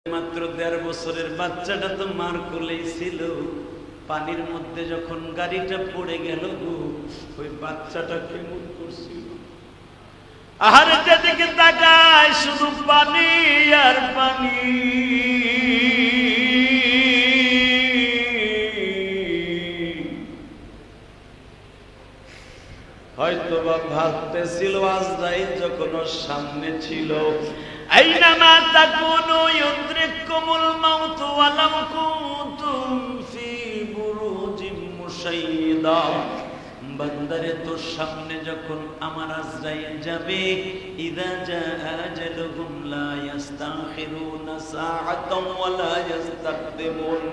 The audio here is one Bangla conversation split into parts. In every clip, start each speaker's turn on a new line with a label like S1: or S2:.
S1: মাত্র 1.5 বছরের বাচ্চাটা তো মার কোলেই ছিল। পানির মধ্যে যখন গাড়িটা পড়ে গেল গো, ওই বাচ্চাটা কেমন করছিল। আহারে যেদিকে তাকায় শুধু পানি আর পানি। হয়তো বা ভাবতেছিল আজরাইল যখন ওর সামনে ছিল, আইনামা তাকুনু ইউদরিকুমুল মাউত ওয়ালাউ কুনতুম ফি বুরুজিম মুশাইয়্যিদা। বান্দারে তোর সামনে যখন আমার আজরাইল যাবে, ইযা জাআ আজালুহুম লা ইস্তাখিরুনা সাআতাও ওয়া লা ইস্তাকদিমুন।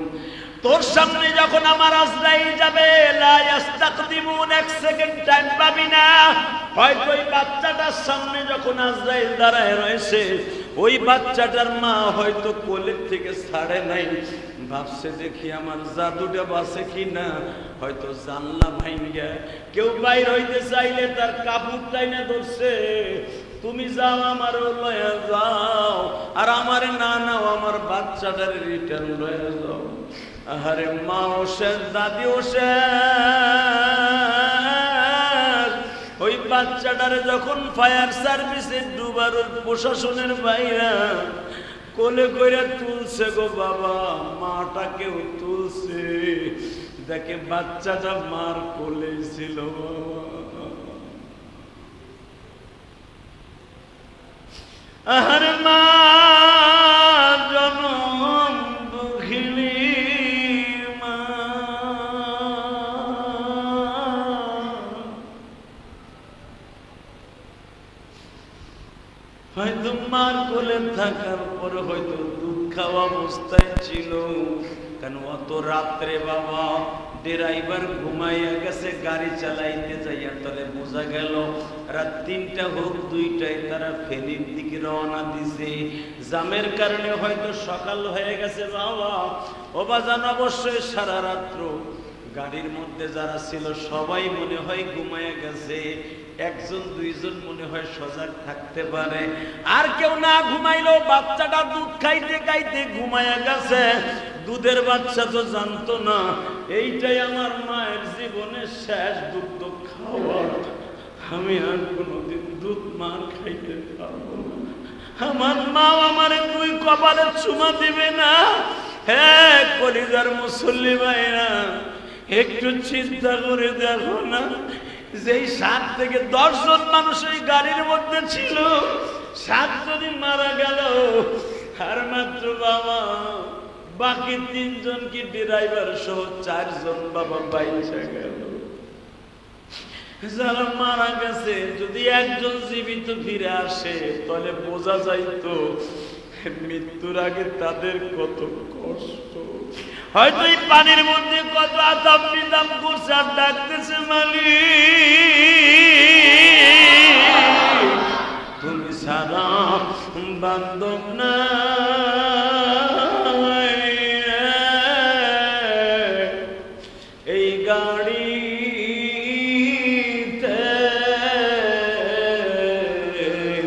S1: তোর সামনে যখন আমার আজরাইল যাবে, লা ইস্তাকদিমুন, 1 সেকেন্ড টাইম পাবি না। হয়তো ওই বাচ্চাটার সামনে যখন আজরাইল দাঁড়ায় রয়েছে, ওই বাচ্চাটার মা হয়তো কোলের থেকে ছাড়ে নাই, ভাবছে দেখি আমার জাদুটা বাঁচে কিনা। হয়তো জানলা ভাঙিয়া কেউ বাইর হইতে চাইলে তার কাপড়টাই না ধরছে, তুমি যাও আমারও লয়ে যাও, আর আমারে না নাও, আমার বাচ্চাটার রিটার্ন লয়ে যাও। আরে মা ও শেষ, দাদি ও শেষ। ওই বাচ্চাটারে যখন ফায়ার সার্ভিসে ডুবার প্রশাসনের বাইরা কোলে কইরা তুলছে গো বাবা, মাটাকেও তুলছে, দেখে বাচ্চাটা মার কোলে ছিল বাবা। আহারে মা জনম দুঃখিনী মা, হয়তো মার কোলে থাকার পরে হয়তো দুধ খাওয়া অবস্থায় ছিল। কেন অত রাত্রে বাবা ড্রাইভার ঘুমাইয়া গেছে, গাড়ি চালাইতে যাইয়া তলে বোঝা গেল রাত 3টা হোক 2টায় তারা ফেনীর দিকে রওনা দিছে। জামের কারণে হয়তো সকাল হয়ে গেছে বাবা। ও বাজান অবশ্যই সারা রাত্র গাড়ির মধ্যে যারা ছিল সবাই মনে হয় ঘুমাইয়া গেছে, 1-2জন মনে হয় সজাগ থাকতে পারে। আর কেউ না ঘুমাইলেও বাচ্চাটা দুধ খাইতে খাইতে ঘুমাইয়া গেছে। দুধের বাচ্চা তো জানতো না এইটাই আমার মায়ের জীবনের শেষ দুধ খাওয়া, আমি আর কোনোদিন দুধ মার খাইতে পারবো না। আমার মা আমারে 2 কপালে চুমা দিবে না। হ্যাঁ কলিজার মুসল্লি ভাইরা, একটু চিন্তা করে দেখো না, যেই 7 থেকে 10 জন মানুষ ওই গাড়ির মধ্যে ছিল, 7 জনই মারা গেল, আর মাত্র বাবা বাকি 3 জন কি ড্রাইভার সহ 4 জন বাবা বাইচা গেল। যারা মারা গেছে যদি একজন জীবিত ফিরে আসে তাহলে বোঝা যাইতো মৃত্যুর আগে তাদের কত কষ্ট। হয়তো এই পানির মধ্যে কত আতাম বিতাম করছে আর ডাকতেছে মালিক, তুমি সারা বান্ধব না, এই গাড়িতে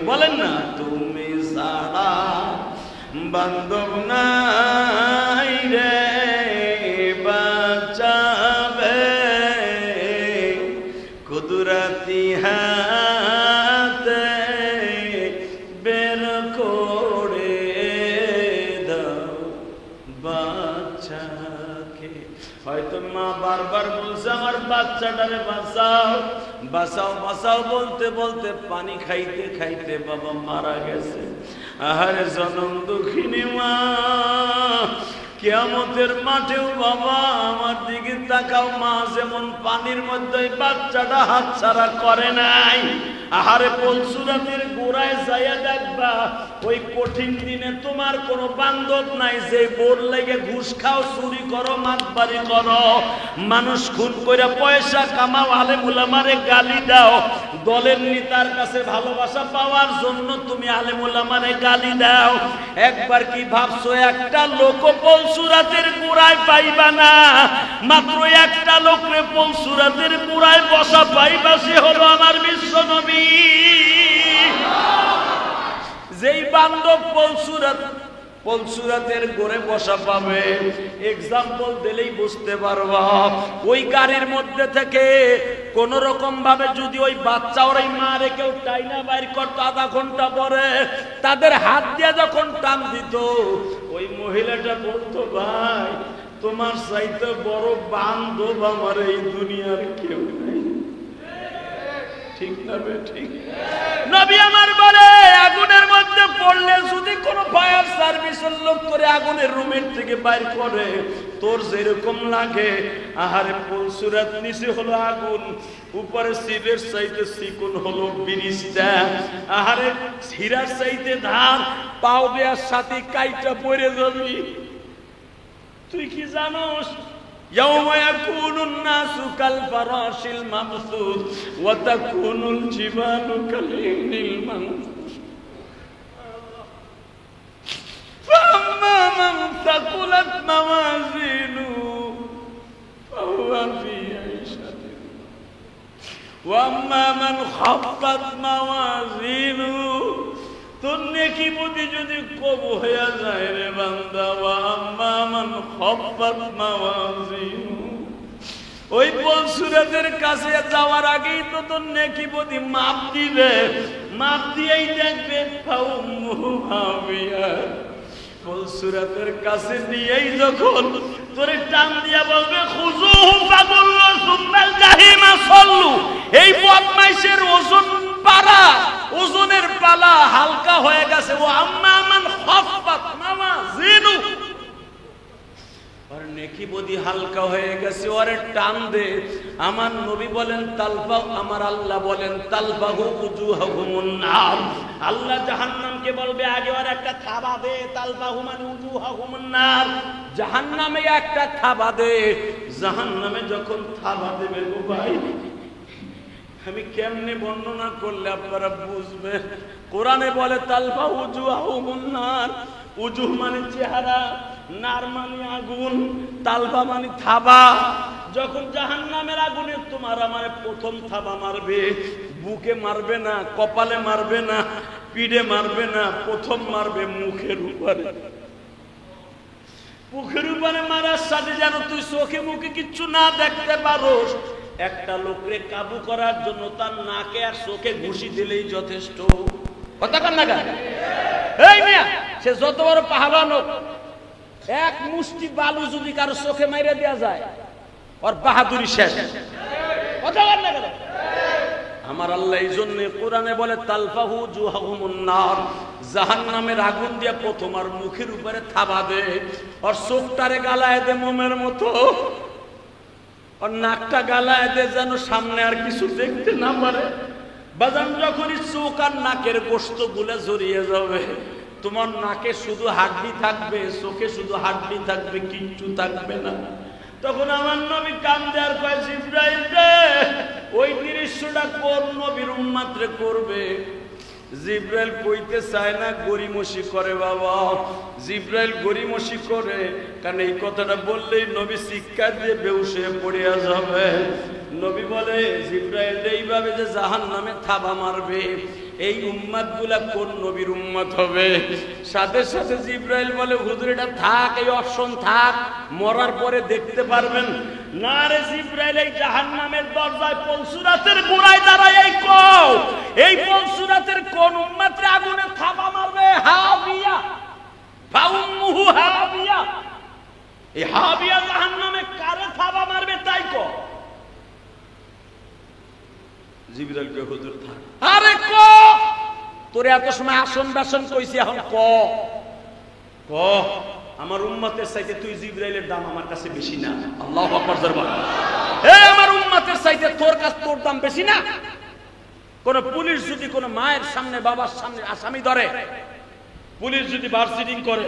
S1: বলেন না তুমি সারা বান্ধব না রে, বাঁচাবে কুদরতি হাতে বের করে দাও বাচ্চাকে। হয়তো মা বারবার বলছে আমার বাচ্চাটারে বাঁচাও বাঁচাও বাঁচাও, বলতে বলতে পানি খাইতে খাইতে বাবা মারা গেছে। আহারে জনম দুঃখিনী মা, কিয়ামতের মাঠেও বাবা আমার দিকে তাকাও। মা যেমন পানির মধ্যে বাচ্চাটা হাতছাড়া করে নাই, আহারে পলসুরাতের গোড়ায় যাইয়া দেখবা ওই কঠিন দিনে তোমার কোনো বান্ধব নাই যে বোর লেগে ঘুষ খাও, চুরি করো, মাতবাড়ি করো, মানুষ খুন করে পয়সা কামাও, আলেম উলামারে গালি দাও, দলের নেতার কাছে ভালোবাসা পাওয়ার জন্য তুমি আলেম উলামারে গালি দাও। একবার কি ভাবছো একটা লোক পলসুরাতের গোড়ায় পাইবা না? মাত্র একটা লোকরে পলসুরাতের গোড়ায় বসা পাইবা, সে হলো আমার বিশ্ব নবী। যেই বান্ধব পলসুরাত পলসুরাতের ঘরে বসা পাবে। এক্সাম্পল দিলেই বুঝতে পারবা। ওই গাড়ির মধ্যে থেকে কোন রকম ভাবে যদি ওই বাচ্চা ওর মারে কেউ টাইনা বাইর করতো, আধা ঘন্টা পরে তাদের হাত দিয়ে যখন টান দিত, ওই মহিলাটা বলতো, ভাই তোমার চাইতে বড় বান্ধব আমার এই দুনিয়ার কেউ নাই। ঠিক না বে ঠিক? নবী আমার বলে, আগুনের মধ্যে পড়লে যদি কোন ফায়ার সার্ভিসের লোক করে আগুনের রুমের থেকে বাইর করে, তোর যেরকম লাগে, আহারে পলসুরাত নিচে হলো আগুন, উপরে সিলের চাইতে চিকন হলো ব্রিজটা, আহারে হীরার চাইতে ধান, পাও দেওয়ার সাথে কাইটা পড়ে যাবি। তুই কি জানোস? ইয়াউমা ইয়াকুনুন নাসু কাল ফারাশিল মাবসুস ওয়া তাকুনুল জিবালু কাল ইহনিল মানফুস ফাম্মা মান তাকুলাত মাওয়াজিনুহু ফাহুয়া ফি আইশাতিন ওয়া আম্মা মান খাফফাত মাওয়াজিনুহু, তোর নেকি বুদ্ধি যদি কম হয়ে যায় রে বান্দা, ওয়া আম্মা মান খাফফাত মাওয়াজিনুহু, ওই পলসুরাতের কাছে যাওয়ার আগেই তো তোর নেকি বুদ্ধি মাপ দিবে, মাপ দিয়েই দেখবে ফাউম্মুহু হাবিয়া। পলসুরাতের কাছে নিয়েই যখন তোরে টান দিয়া বলবে খুযুহু ফাগুল্লু সুম্মাল জাহিমা সাল্লু, এই বদমাইশের ওজন পারা, ওজনের পালা হালকা হয়ে গেছে। ও আম্মা মান খাফফাত মাওয়াজিনুহু, আর নেকি বদি হালকা হয়ে গেছে, ওরে টান দে। আমার নবী বলেন তালফা, আমার আল্লাহ বলেন তালফাহু উজুহাহুমুন নার, আল্লাহ জাহান্নামকে বলবে আগে ওর একটা থাবা দে, তালফাহু মানে উজুহাহুমুন নার, জাহান্নামে একটা থাবা দে। জাহান্নামে যখন থাবা দেবে গো ভাই, আমি কেমনে বর্ণনা করলে আপনারা বুঝবেন? কোরআনে বলে তালফা উজুহাহুমুন নার, উজুহ মানে চেহারা, নার মানে আগুন, তালফা মানে থাবা। যখন জাহান্নামের আগুনে তোমার আমার প্রথম থাবা মারবে, বুকে মারবে না, কপালে মারবে না, পিঠে মারবে না, প্রথম মারবে মুখের উপরে। মুখের উপরে মারার সাথে যেন তুই চোখে মুখে কিচ্ছু না দেখতে পারোস। একটা লোককে কাবু করার জন্য তার নাকে আর চোখে ঘুষি দিলেই যথেষ্ট। কথা কান না গান? এই মিয়া, সে যত বড় পাহাড়ান হোক, এক মুষ্টি বালু যদি কারো চোখে মাইরে দেওয়া যায়, ওর বাহাদুরি শেষ। কথা কান না গান? আমার আল্লাহ এই জন্য কোরআনে বলে তালফাহু উজুহাহুমুন নার, জাহান্নামের আগুন দিয়ে প্রথম আর মুখের উপরে থাবা দে, আর চোখটারে গালায় দে মোমের মতো, আর নাকটা গালায় দে যেন সামনে আর কিছু দেখতে না পারে। বাজান যখনই চোখ আর নাকের গোশত গুলো জড়িয়ে যাবে, তোমার নাকে শুধু হাড্ডি থাকবে, চোখে শুধু হাড্ডি থাকবে, কিচ্ছু থাকবে না। তখন আমার নবী কান্দে আর কয়, জিবরাইল রে, ওই দৃশ্যটা কোন নবীর উম্মত রে করবে? জিবরাইল কইতে চায় না, গরিমসি করে বাবা। জিবরাইল গরিমসি করে, কারণ এই কথাটা বললেই নবী শিক্ষা দিয়ে বেহুশ হয়ে পড়িয়া যাবে। নবী বলে, জিবরাইল এইভাবে যে জাহান্নামে থাবা মারবে, এই উম্মত গুলা কোন নবীর উম্মত হবে? সাথে সাথে জিবরাইল বলে, হুজুর এটা থাক, এই অপশন থাক, মরার পরে দেখতে পারবেন না। রে জিবরাইল, এই জাহান্নামের দরজায় পলসুরাতের গোড়ায় দাঁড়ায় এই কও, এই পলসুরাতের কোন উম্মত রে আগুনে থাবা মারবে? হাবিয়া, ফাউম্মুহু হাবিয়া। এই হাবিয়া জাহান্নামে কারে থাবা মারবে তাই কও। জিবরাইলকে হুজুর থাক। আরে ক, তোরে এত সময় আসন বাসন কইছি, এখন ক ক আমার উম্মতের চাইতে তুই জিবরাইলের দাম আমার কাছে বেশি না? আল্লাহু আকবার জোরে। এই আমার উম্মতের চাইতে তোর কাছে তোর দাম বেশি না? কোন পুলিশ যদি কোন মায়ের সামনে বাবার সামনে আসামি ধরে, পুলিশ যদি বার্জিনিং করে,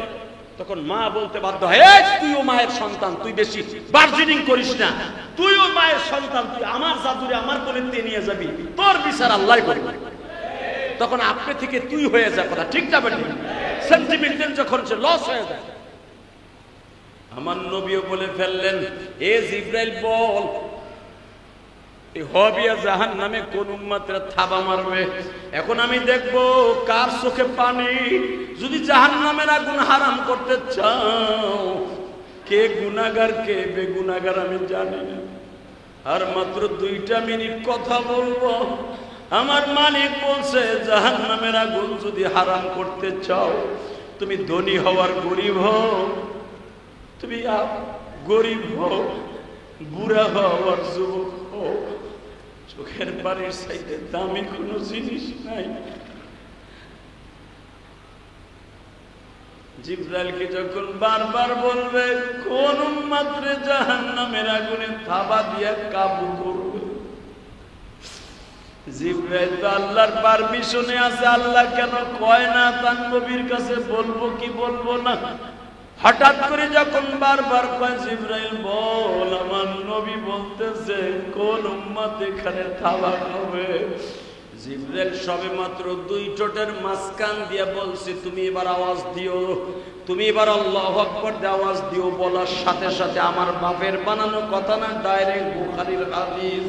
S1: তখন মা বলতে বাধ্য হয়, তুইও মায়ের সন্তান, তুই বেশি বার্জিনিং করিস না, তুইও মায়ের সন্তান, তুই আমার জাদুরে আমার কোলে নিয়ে যাবি, তোর বিচার আল্লাহ করবে। তখন আপনি থেকে তুই হয়ে যায়, কথা ঠিক না বেটি? সেন্টিমেন্টাল যখন সে লস হয়ে যায়। আমার নবীও বলে ফেললেন, এ জিবরাইল বল, এই হবিয়া জাহান্নামে কোন উম্মতরা থাবা মারবে। এখন আমি দেখবো কার চোখে পানি। যদি জাহান্নামের আগুন হারাম করতে চাও, কে গুনাহগার কে বেগুনাহগার আমি জানি না। আর মাত্র 2টা মিনিট কথা বলবো। আমার মালিক বলছে জাহান্নামের আগুন যদি হারাম করতে চাও, তুমি ধনী হওয়ার গরিব হও, তুমি গরিব হও, বুড়া হওয়ার যুবক হও, চোখের পানির চাইতে দামি কোনো জিনিস নাই। জিবরাইলকে যখন বারবার বলবে কোন উম্মতরে জাহান্নামের আগুনে থাবা দিয়া কাবু করবে, জিবরাইল তো আল্লাহর পারমিশনে আছে। আল্লাহ কেন কয় না তার নবীর কাছে বলবো কি বলবো না? হঠাৎ করে যখন বারবার কয় জিবরাইল বল, আমার নবী বলতেছে কোন উম্মত এখানে থাবা খাবে। জিবরাইল সবে মাত্র 2 ঠোঁটের মাঝখান দিয়ে বলছে তুমি এবার আওয়াজ দিও, তুমি এবার আল্লাহু আকবার দিয়ে আওয়াজ দিও। বলার সাথে সাথে আমার বাপের বানানো কথা না, ডাইরেক্ট বুখারীর হাদিস।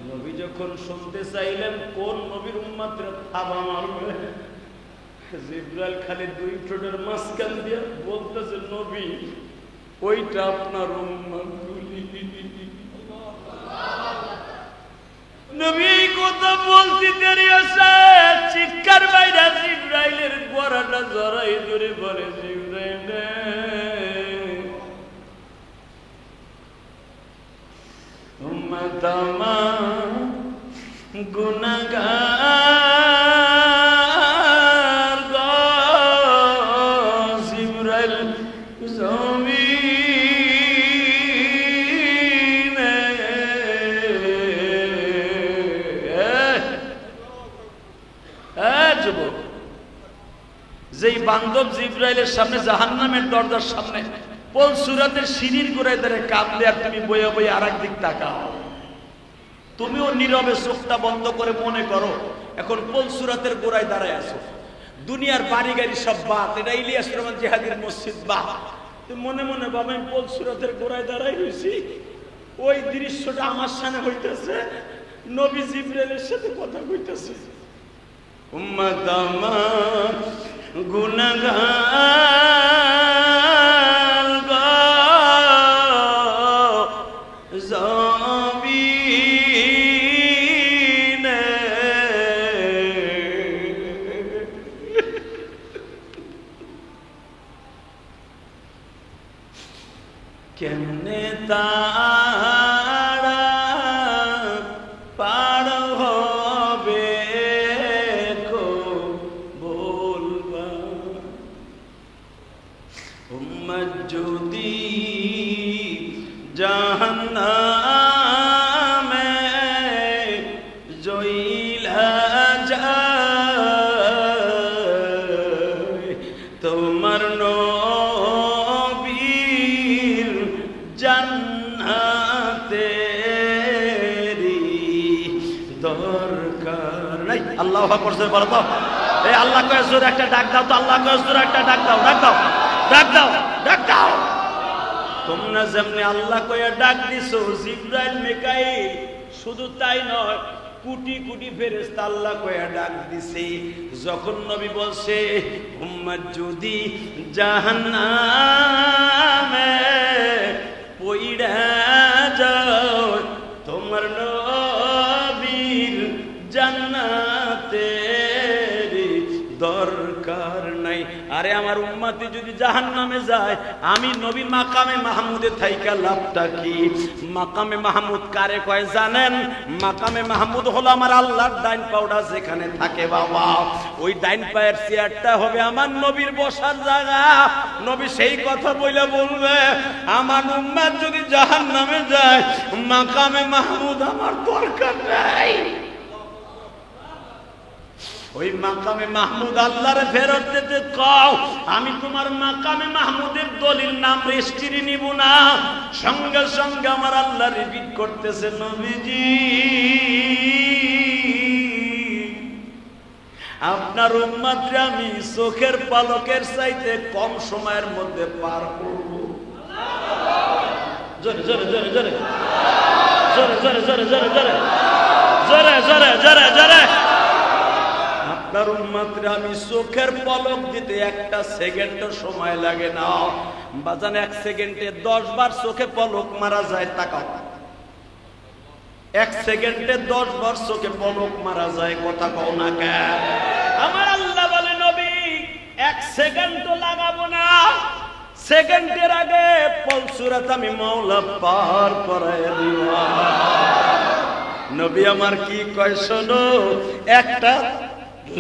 S1: নবী যখন শুনতে চাইলেন কোন নবীর উম্মতরা থাবা মারবে, জিবরাইল খালি 2 ঠোঁটের মাঝখান দিয়ে বলতেছে নবী ওইটা আপনার উম্মতগুলি। নবী এই কথা বলতে দেরি আছে, চিৎকার বাইরে জিবরাইলের গলাটা জড়াই ধরে বলে জিবরাইল উম্মত আমার গুনাহগার গো, জিবরাইল যেই বান্ধব জিবরাইলের সামনে জাহান্নামের দরজার সামনে পল সুরাতের সিঁড়ির গোড়ায় ধরে কাঁদলে, আর তুমি বইয়া বইয়া আর একদিক তাকাও। তুমিও নীরবে চোখটা বন্ধ করে মনে করো এখন পল সুরাতের গোড়ায় দাঁড়ায় আছো, দুনিয়ার বাড়ি গাড়ি সব বাদ, এটা ইলিয়াস রহমান জিহাদির মসজিদ বাদ। তুমি মনে মনে ভাবে আমি পল সুরাতের গোড়ায় দাঁড়াই হয়েছি, ওই দৃশ্যটা আমার সামনে হইতেছে, নবী জিবরাইলের সাথে কথা কইতেছে। উম্মত আমার গুনাহগার গো, জমিনে কেমনে তারা পার হবে কো বলবা। উম্মত যদি জাহান্নামে জইলা যায়, তোমার নবীর জান্নাতেরই দরকার নাই। আল্লাহু আকবার জোরে বলো তো, এই আল্লাহ কয় জোরে একটা ডাক দাও তো, আল্লাহ কয় জোরে একটা ডাক দাও, ডাক দাও, ডাক দাও, ডাক দাও। তোমরা যেমনি আল্লাহ কয়ে ডাক দিছো, জিবরাইল মিকাইল শুধু তাই নয়, কোটি কোটি ফেরেশতা আল্লাহ কয়ে ডাক দিছে। যখন নবী বলছে উম্মত যদি জাহান্নামে পইড়া যাও, তোমার নবীর জান্নাতের দরকার নাই। আরে আমার উম্মতি যদি জাহান্নামে যায়, আমি নবী মাকামে মাহমুদে থাইকা লাভটা কি? মাকামে মাহমুদ কারে কয় জানেন? মাকামে মাহমুদ হলো আমার আল্লাহর ডাইন পাওটা যেখানে থাকে বাবা, ওই ডাইন পায়ের চেয়ারটা হবে আমার নবীর বসার জায়গা। নবী সেই কথা বইলে বলবে আমার উম্মত যদি জাহান্নামে যায়, মাকামে মাহমুদ আমার দরকার নাই। ওই মাকামে মাহমুদ আল্লাহরে ফেরত দিতে কও, আমি তোমার মাকামে মাহমুদের দলিল নাম রেজিস্ট্রি নিব না। সঙ্গে সঙ্গে আমার আল্লাহ রিপিট করতেছে নবীজি আপনার উম্মতরে আমি চোখের পালকের চাইতে কম সময়ের মধ্যে পার করব। জোরে জোরে জোরে জোরে জোরে জোরে জোরে জোরে জোরে জোরে জোরে জোরে জোরে। আপনার উম্মতরে আমি চোখের পলক দিতে একটা সেকেন্ডও সময় লাগে না বাজান। 1 সেকেন্ডে 10 বার চোখে পলক মারা যায়। তাকাও, 1 সেকেন্ডে 10 বার চোখে পলক মারা যায়। কথা কও না কেন? আমার আল্লাহ বলে নবী 1 সেকেন্ডও লাগাবো না, সেকেন্ডের আগে পলসুরাত আমি মাওলা পার করায় দিবা। নবী আমার কি কয় শোনো, একটা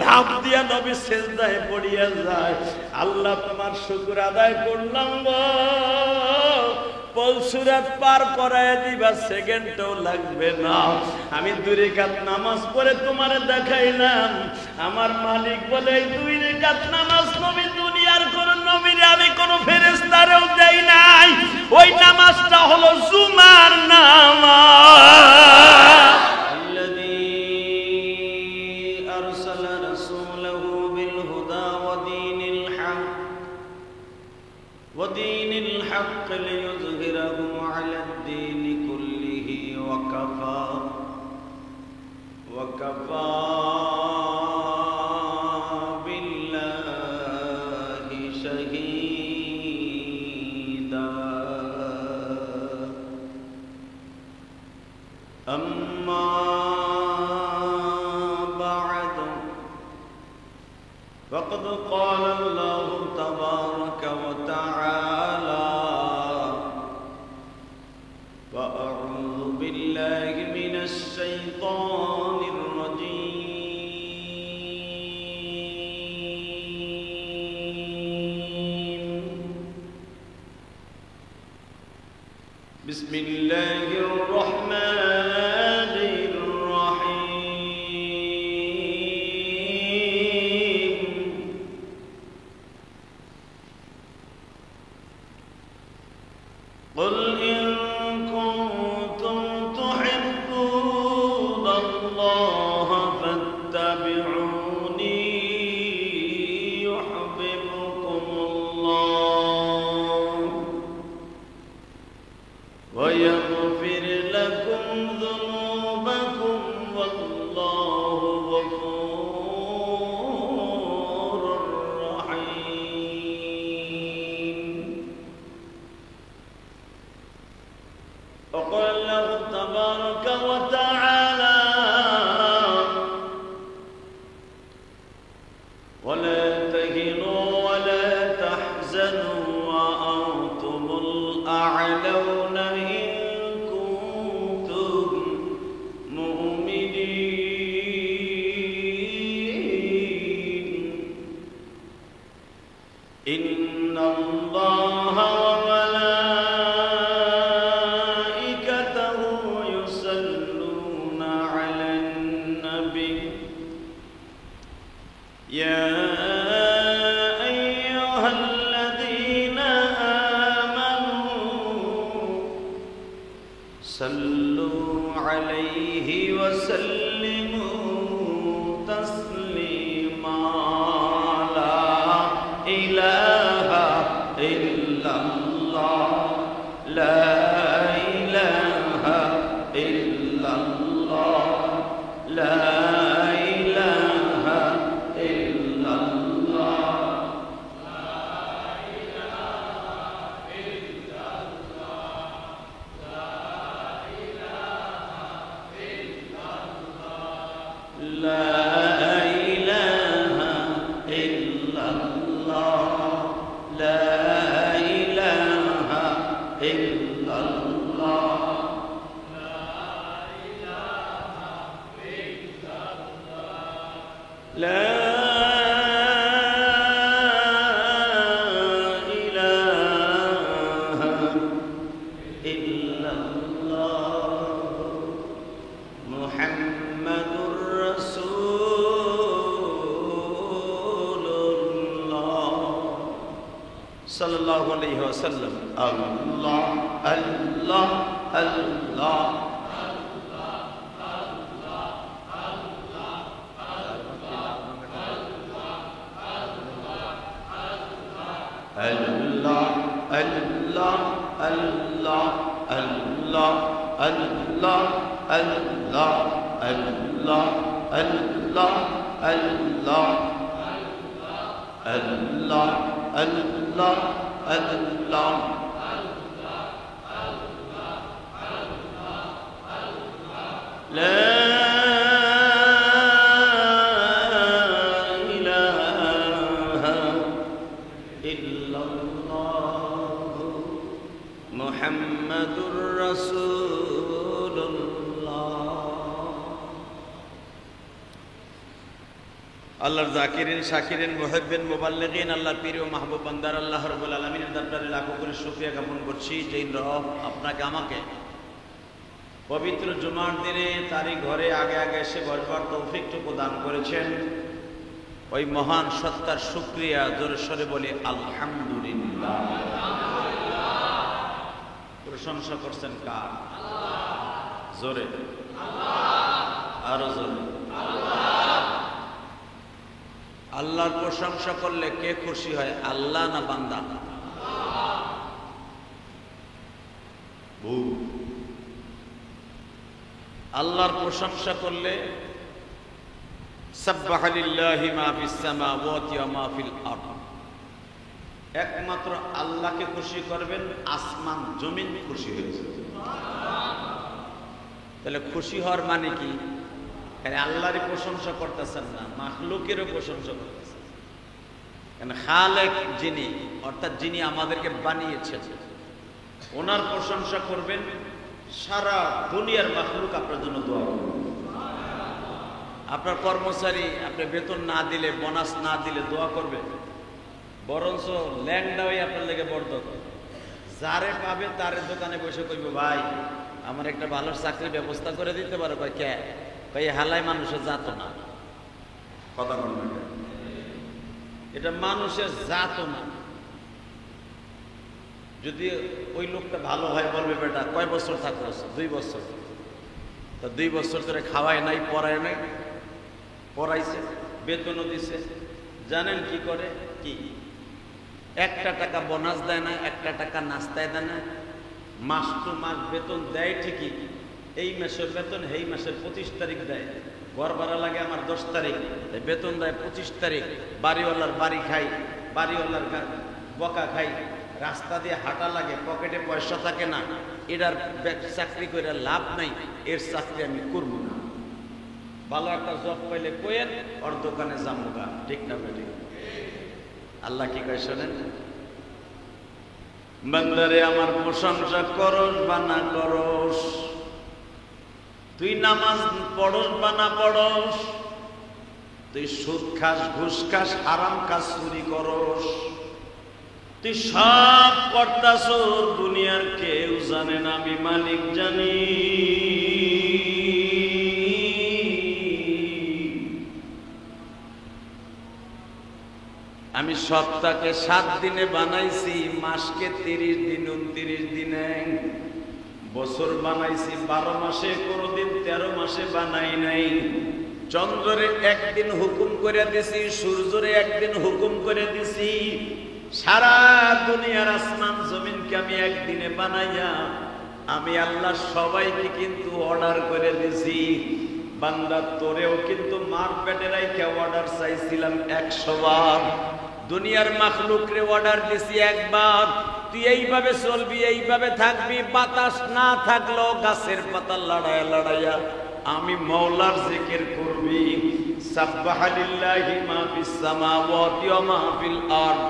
S1: লাভ দিয়া নবী সিজদায় পড়িয়া যায়। আল্লাহ তোমার শুকর আদায় করলাম গো, পলসুরাত পার করায় দিবা, সেকেন্ডও লাগবে না। আমি 2 রাকাত নামাজ পড়ে তোমারে দেখাইলাম। আমার মালিক বলে 2 রাকাত নামাজ নবী দুনিয়ার কোন নবীরে আমি কোন ফেরেশতারেও দেই নাই। ওই নামাজটা হলো জুমার নামাজ। ودين الحق ليظهره على الدين كله وكفى بالله شهيدا أما بعد فقد قال الله تبارك وتعالى فأعوذ بالله من الشيطان الرجيم بسم الله الرحمن الرحيم قل إن كنتم تحبون الله فاتبعوني يحببكم الله ويغفر لكم ذنوبكم والله غفور رحيم. وقال الله تبارك وتعالى ولا تهنوا ولا تحزنوا وأنتم الأعلون إن كنتم مؤمنين إن الله وملائكته يصلون على النبي يا أيها الذين آمنوا صلوا عليه وسلموا تسليما لا إله إلا الله لا إله إلا الله لا إله إلا الله لا إله إلا الله لا إله إلا الله لا إله إلا الله محمد رسول الله صلى الله عليه وسلم. الله الله الله الله الله الله الله আল্লাহ আল্লাহ আল্লাহ আল্লাহ আল্লাহ আল্লাহ আল্লাহ আল্লাহ লা ইলাহা ইল্লাল্লাহ মুহাম্মাদুর রাসূলুল্লাহ। আল্লাহর জাকিরিন শাকিরিন মুহিব্বিন মুবাল্লিগিন আল্লাহর প্রিয় মাহবুব বান্দার আল্লাহ রাব্বুল আলামিনের দরবারে লাখো কোটি শুকরিয়া জ্ঞাপন করছি যেই রব আপনাকে আমাকে পবিত্র জুমার দিনে তারই ঘরে আগে আগে এসে বসবার তৌফিকটুকু দান করেছেন। ওই মহান সত্তার শুকরিয়া জোরে সরে বলি আলহামদুলিল্লাহ। প্রশংসা করছেন কার? জোরে আরো জোরে। আল্লাহর প্রশংসা করলে কে খুশি হয়, আল্লাহ না বান্দা? আল্লাহর প্রশংসা করলে সাব্বাহা লিল্লাহি মা ফিস সামাওয়াতি ওয়া মা ফিল আরদ, একমাত্র আল্লাহকে খুশি করবেন, আসমান জমিন খুশি হয়েছে। তাহলে খুশি হওয়ার মানে কি? আল্লাহরই প্রশংসা করতেছেন না, মাখলুকেরও প্রশংসা করতেছেন। কেন খালেক যিনি, অর্থাৎ যিনি আমাদেরকে বানিয়েছেন, ওনার প্রশংসা করবেন। সারা দুনিয়ার মাখলুক আপনার জন্য দোয়া করবে। আপনার কর্মচারী আপনি বেতন না দিলে, বোনাস না দিলে দোয়া করবে, বরঞ্চ ল্যাংডা হয়ে আপনার লেগে বর্ধ করে। যারে পাবে তারে দোকানে বসে কইব, ভাই আমার একটা ভালো চাকরির ব্যবস্থা করে দিতে পারো? ভাই কে? ভাই হালাই মানুষের জাত না। কথা বলবেন, এটা মানুষের জাত না। যদি ওই লোকটা ভালো হয় বলবে, বেটা কয় বছর থাকলো? 2 বছর। তা 2 বছর ধরে খাওয়ায় নাই, পড়ায় নাই, পড়াইছে, বেতনও দিছে। জানেন কি করে? কি 1টা টাকা বোনাস দেয় না, 1টা টাকা নাস্তায় দেয় না। মাস টু মাস বেতন দেয় ঠিকই, এই মাসের বেতন এই মাসের 25 তারিখ দেয়। ঘর ভাড়া লাগে আমার 10 তারিখ, বেতন দেয় 25 তারিখ। বাড়িওয়ালার বাড়ি খাই, বাড়িওয়ালার বকা খাই, রাস্তা দিয়ে হাঁটা লাগে, পকেটে পয়সা থাকে না। এটার চাকরি করে লাভ নাই, এর চাকরি আমি করব না। ভালো একটা জব পাইলে কোয়েন ওর দোকানে জামুগা, ঠিক না বেটি? আল্লাহ কি কয় শোনেন, বান্দারে আমার প্রশংসা করস বা না করস, তুই নামাজ পড়স বা না পড়স, তুই সুদ খাস, ঘুষ খাস, হারাম কাজ চুরি করস, তুই সব করতাস, দুনিয়ার কেউ জানে না, আমি মালিক জানি। আমি সপ্তাহকে 7 দিনে বানাইছি, মাসকে 30 দিন 29 দিনে, বছর বানাইছি 12 মাসে, কোনদিন 13 মাসে বানাই নাই। চন্দ্রে একদিন হুকুম করে দিছি, সূর্যরে একদিন হুকুম করে দিছি। সারা দুনিয়ার আসমান জমিনকে আমি একদিনে বানাইয়া আমি আল্লাহ সবাইকে কিন্তু অর্ডার করে দিছি। বান্দা তোরেও কিন্তু মার পেটে রাইখা অর্ডার চাইছিলাম 100 বার। দুনিয়ার মাখলুকরে অর্ডার দিছি একবার, তুই এইভাবে চলবি, এইভাবে থাকবি। বাতাস না থাকলেও গাছের পাতা লড়াইয়া লড়াইয়া আমি মওলার জিকির করবি। সাব্বাহা লিল্লাহি মা ফিস সামাওয়াতি ওয়া মা ফিল আরদ,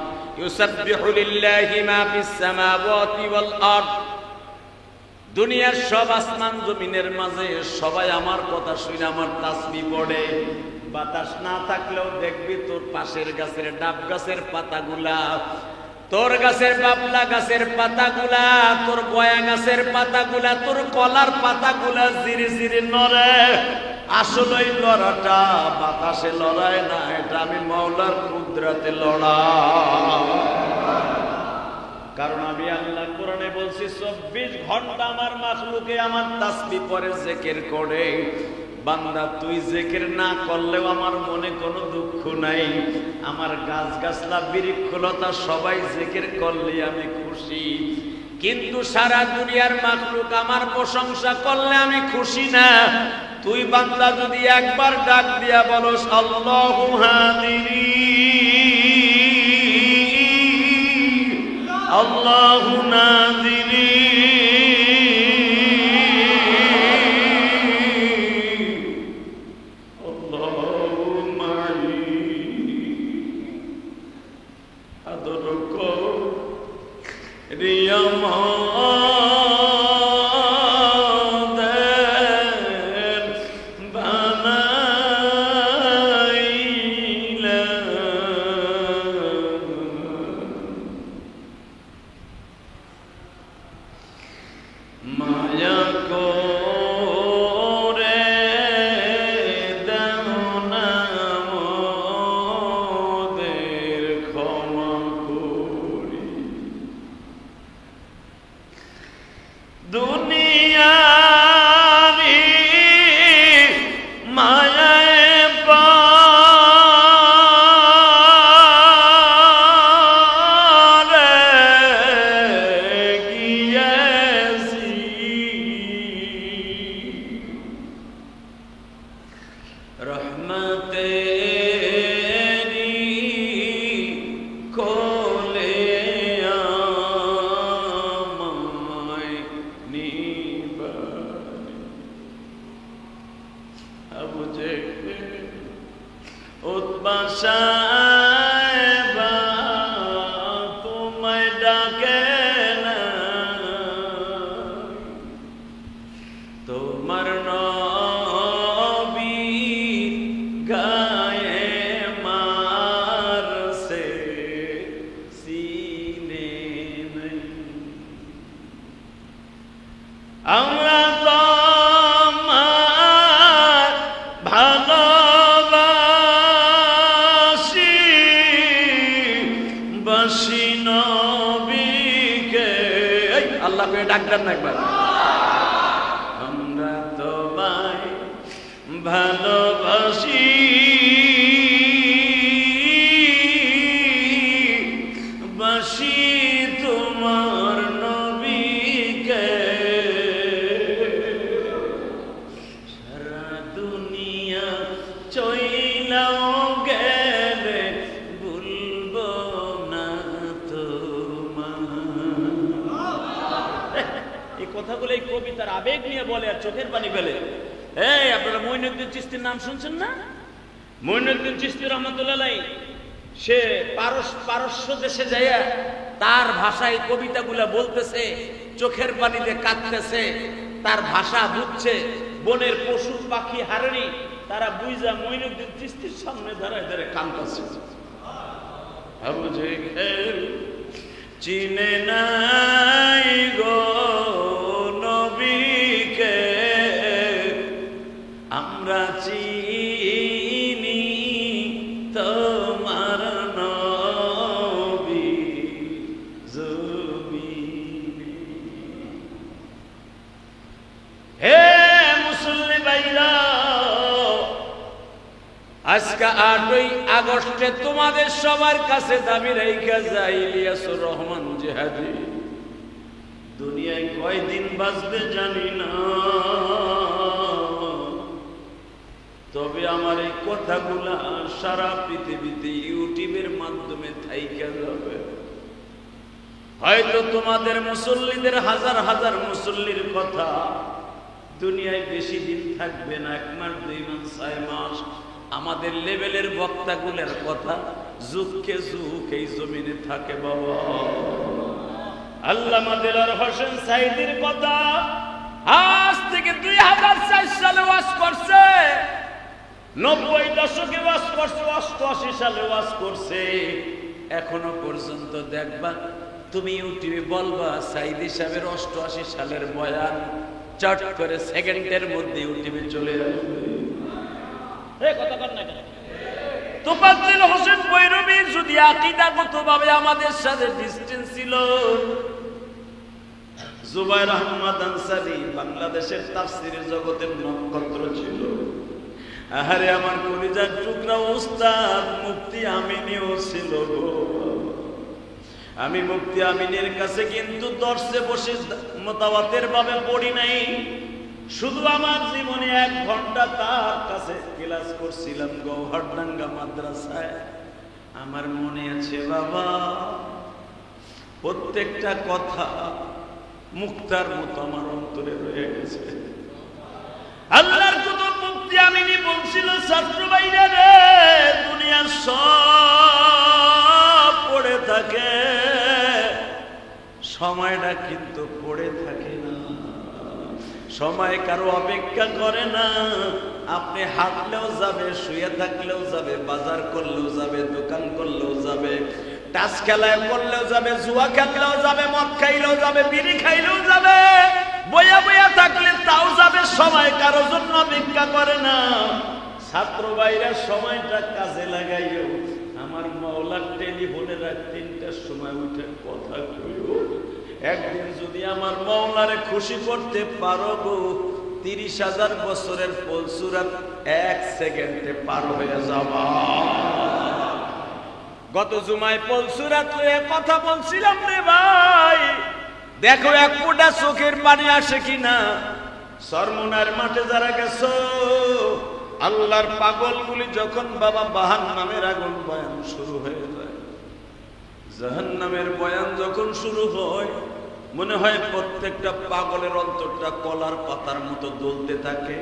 S1: ইউসাব্বিহু লিল্লাহি মা ফিস সামাওয়াতি ওয়াল আরদ। দুনিয়ার সব আসমান জমিনের মাঝে সবাই আমার কথা শুনে আমার তাসবিহ পড়ে। বাতাস না থাকলেও দেখবি তোর পাশের গাছের ডাব গাছের পাতাগুলা, তোর গাছের বাবলা গাছের পাতাগুলা, তোর গয়া গাছের পাতাগুলা, তোর কলার পাতাগুলা জিরি জিরি নড়ে। আসলে এই লড়াটা বাতাসে লড়ায় না, এটা আমি মওলার কুদরতে লড়া। কারণ আমি আল্লাহ কোরআনে বলছি 24 ঘন্টা আমার মাখলুকে আমার তাসবিহ পড়ে, জিকির করে। বান্দা তুই জিকির না করলেও আমার মনে কোনো দুঃখ নাই। আমার গাছ গাছলা বৃক্ষলতা সবাই জিকির করলে আমি খুশি। কিন্তু সারা দুনিয়ার মাখলুক আমার প্রশংসা করলে আমি খুশি না। তুই বান্দা যদি একবার ডাক দিয়া বলস আল্লাহু হাদিরি আল্লাহু নাদিরি আল্লাহু মাই আদরক রিয়ামা ডাকবেন না একবার আমরা তোমায় ভালোবাসি বাসি তোমার নবীকে সারা দুনিয়া চইলাও গেলে ভুলবো না কথাগুলো এই কবিতার আবেগ নিয়ে বলে আর চোখের পানি ফেলে। এই আপনারা মঈনুদ্দিন চিশতির নাম শুনছেন না? মঈনুদ্দিন চিশতি রহমাতুল্লাহ সে পারস্য দেশে যাইয়া তার ভাষায় কবিতাগুলা বলতেছে, চোখের পানিতে কাঁদতেছে, তার ভাষা বুঝছে। বনের পশু পাখি হারণী তারা বুঝা মঈনুদ্দিন চিশতির সামনে দাঁড়ায় দাঁড়ায় কাঁদতেছে। আবু জেহেল চিনে নাই গো নবীকে, আমরা চিনি তোমার নবী জমিনে। হে মুসলিম ভাইরা, আজকে 8ই আগস্টে তোমাদের সবার কাছে দাবি রেখা যাই ইলিয়াসুর রহমান জিহাদি দুনিয়ায় কয়দিন বাঁচবে জানি না, তবে আমার এই কথাগুলা সারা পৃথিবীতে ইউটিউবের মাধ্যমে থাইকা যাবে। হয়তো তোমাদের মুসল্লিদের হাজার হাজার মুসল্লির কথা দুনিয়ায় বেশি দিন থাকবে না, 1 মাস 2 মাস 6 মাস। আমাদের লেভেলের বক্তাগুলোর কথা যুগকে যুগ এই জমিনে থাকে বাবা। আল্লামা দেলোয়ার হোসেন সাঈদীর কথা আজ থেকে 2004 সালে ওয়াজ করছে, 90 দশকে ওয়াজ করছে, 88 সালে ওয়াজ করছে। এখনো পর্যন্ত দেখবা তুমি ইউটিউবে বলবা সাঈদী সাহেবের 88 সালের বয়ান, চট করে সেকেন্ডের মধ্যে ইউটিউবে চলে আসবে। তোফাজ্জল হোসেন বৈরবী যদি আকীদাগতভাবে আমাদের সাথে ডিসটেন্স ছিল, জুবায়ের আহমদ আনসারী বাংলাদেশের তাফসীরের জগতের নক্ষত্র ছিল। আহারে আমার কলিজার টুকরা উস্তাদ মুফতি আমিনীও ছিল গো। আমি মুফতি আমিনের কাছে কিন্তু দর্শে বসে মোতাওয়াতের ভাবে পড়ি নাই, শুধু আমার জীবনে 1 ঘন্টা তার কাছে ক্লাস করছিলাম গৌহারডাঙ্গা মাদ্রাসায়। আমার মনে আছে বাবা, প্রত্যেকটা কথা মুক্তার মতো আমার অন্তরে রয়ে গেছে। আল্লাহর কুতুব মুফতি আমিনী বলছিল, ছাত্র ভাইরা রে, দুনিয়া সব পড়ে থাকে, সময়টা কিন্তু পড়ে থাকে না। সময় কারো অপেক্ষা করে না। আপনি হাঁটলেও যাবে, শুয়ে থাকলেও যাবে, বাজার করলেও যাবে, দোকান করলেও যাবে, টাস খেলায় করলেও যাবে, জুয়া খেললেও যাবে, মদ খাইলেও যাবে, বিড়ি খাইলেও যাবে, বইয়া বইয়া থাকলে তাও যাবে। সময় কারো জন্য অপেক্ষা করে না। ছাত্র ভাইরা সময়টা কাজে লাগাইও। আমার মাওলার টেলিফোনে রাত 3টার সময় উঠে কথা কইও। একদিন যদি আমার মাওলারে খুশি করতে পারো গো, 30,000 বছরের ফলসুরাত 1 সেকেন্ডে পার হয়ে যাবা। গত জুমায় ফলসুরাত লয়ে কথা বলছিলাম রে ভাই, দেখো 1 ফোঁটা চোখের পানি আসে কিনা। সরমুনার মাঠে যারা গেছো, আল্লাহর পাগলগুলি যখন বাবা জাহান্নামের আগুন বয়ান শুরু হয়ে যায়, জাহান্নামের বয়ান যখন শুরু হয়, মনে হয় প্রত্যেকটা পাগলের অন্তরটা কলার পাতার মতো জ্বলতে থাকে।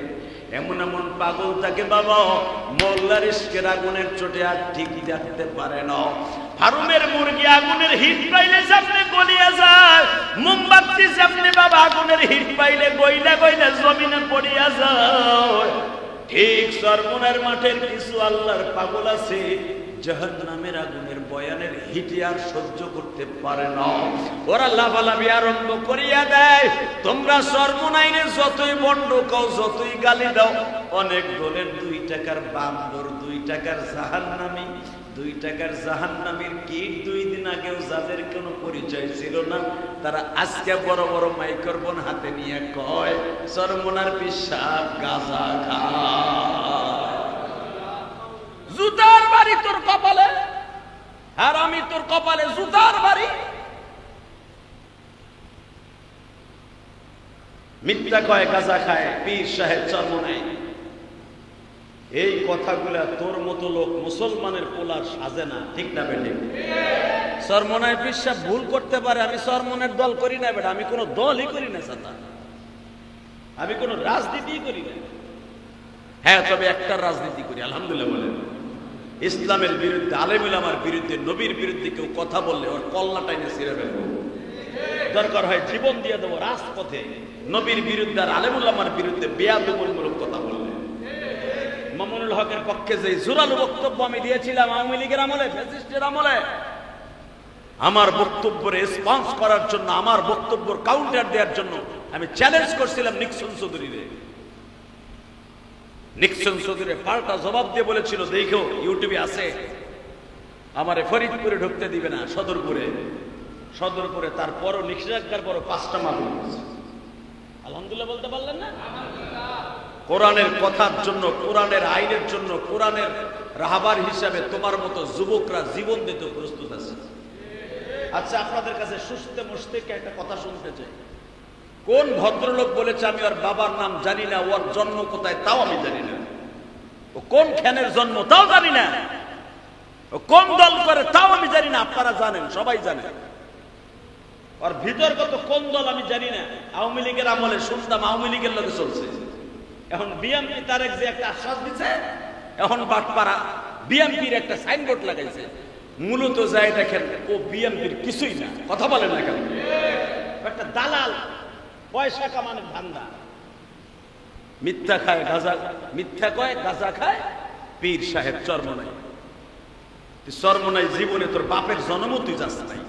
S1: এমন এমন পাগল থাকে বাবা, মোল্লার ইশকের আগুনের চোটে আর ঠিকই রাখতে পারে না। ফার্মের মুরগি আগুনের হিট পাইলে সামনে গলিয়ে যায়, মোমবাতি সামনে বাবা আগুনের হিট পাইলে গইলা গইলা জমিনে পড়িয়া যায়। ঠিক সরমুনার মাঠের কিছু আল্লাহর পাগল আছে, জাহান্নামের আগুনের বয়ানের হিটে আর সহ্য করতে পারে না। ওরা লাফালাফি আরম্ভ করিয়া দেয়। তোমরা সরমুনাইনে যতই বন্ড কও, যতই গালি দাও, অনেক দলের 2 টাকার বান্দর, 2 টাকার জাহান্নামী, 2 টাকার জাহান্নামীর কিট 2 দিন আগেও যাদের কোনো পরিচয় ছিল না, তারা আজকে বড় বড় মাইক্রোফোন হাতে নিয়ে কয় সরমুনার পিসাব গাঁজা খায়। জুতার বাড়ি তোর কপালে, আর আমি তোর কপালে জুতার বাড়ি। মিথ্যা কয়, গাঁজা খায়, পীর সাহেব চরমনাই। এই কথাগুলা তোর মতো লোক মুসলমানের পোলার সাজে না, ঠিক না বেটে? চরমনাই পীর সাহেব ভুল করতে পারে, আমি চরমনের দল করি না বেটা, আমি কোনো দলই করি না সাতা, আমি কোনো রাজনীতি করি না। হ্যাঁ, তবে একটা রাজনীতি করি আলহামদুলিল্লাহ বলেন, ইসলামের বিরুদ্ধে, আলেমুল আমার বিরুদ্ধে, নবীর বিরুদ্ধে কেউ কথা বললে ওর কল্লা টাইনে ছিঁড়ে ফেলবো। দরকার হয় জীবন দিয়ে দেবো রাজপথে। নবীর বিরুদ্ধে আর আলেমুল আমার বিরুদ্ধে বেয়াদবিমূলক কথা বললে। মামুনুল হকের পক্ষে যে জোরালো বক্তব্য আমি দিয়েছিলাম আওয়ামী লীগের আমলে, ফ্যাসিস্টের আমলে, আমার বক্তব্যের রেসপন্স করার জন্য, আমার বক্তব্যের কাউন্টার দেওয়ার জন্য আমি চ্যালেঞ্জ করছিলাম নিক্সন চৌধুরীরে। নিক্সন চৌধুরী পাল্টা জবাব দিয়ে বলেছিল, দেখো ইউটিউবে আছে, আমারে ফরিদপুরে ঢুকতে দিবে না, সদরপুরে। তারপরও নিষেধাজ্ঞার পরও 5টা মামলা হয়েছে। আলহামদুলিল্লাহ বলতে পারলেন না? কোরআনের কথার জন্য, কোরআনের আইনের জন্য, কোরআনের রাহবার হিসাবে তোমার মতো যুবকরা জীবন দিতে প্রস্তুত আছে। আচ্ছা, আপনাদের কাছে সুস্থে মুস্তেকে একটা কথা শুনতে চাই। কোন ভদ্রলোক বলেছে আমি ওর বাবার নাম জানি না, ওর জন্ম কোথায় তাও আমি জানি না, ও কোন খ্যানের জন্ম তাও জানি না, ও কোন দল করে তাও আমি জানি না? আপনারা জানেন, সবাই জানেন। ওর ভিতরগত কোন দল আমি জানি না। আওয়ামী লীগের আমলে শুনতাম আওয়ামী লীগের লোকে চলছে, এখন বিএমপি তারেক যে একটা আশ্বাস দিচ্ছে, এখন বাটপাড়া বিএমপির একটা সাইনবোর্ড লাগাইছে, মূলত যায় দেখেন ও বিএমপির কিছুই না। কথা বলেন না কেন? একটা দালাল, পয়সা কামানোর ধান্দা। মিথ্যা খায় গাঁজা, মিথ্যা কয় গাঁজা খায় পীর সাহেব চরমনাই। চরমনাই জীবনে তোর বাপের জন্ম তুই যাস নাই,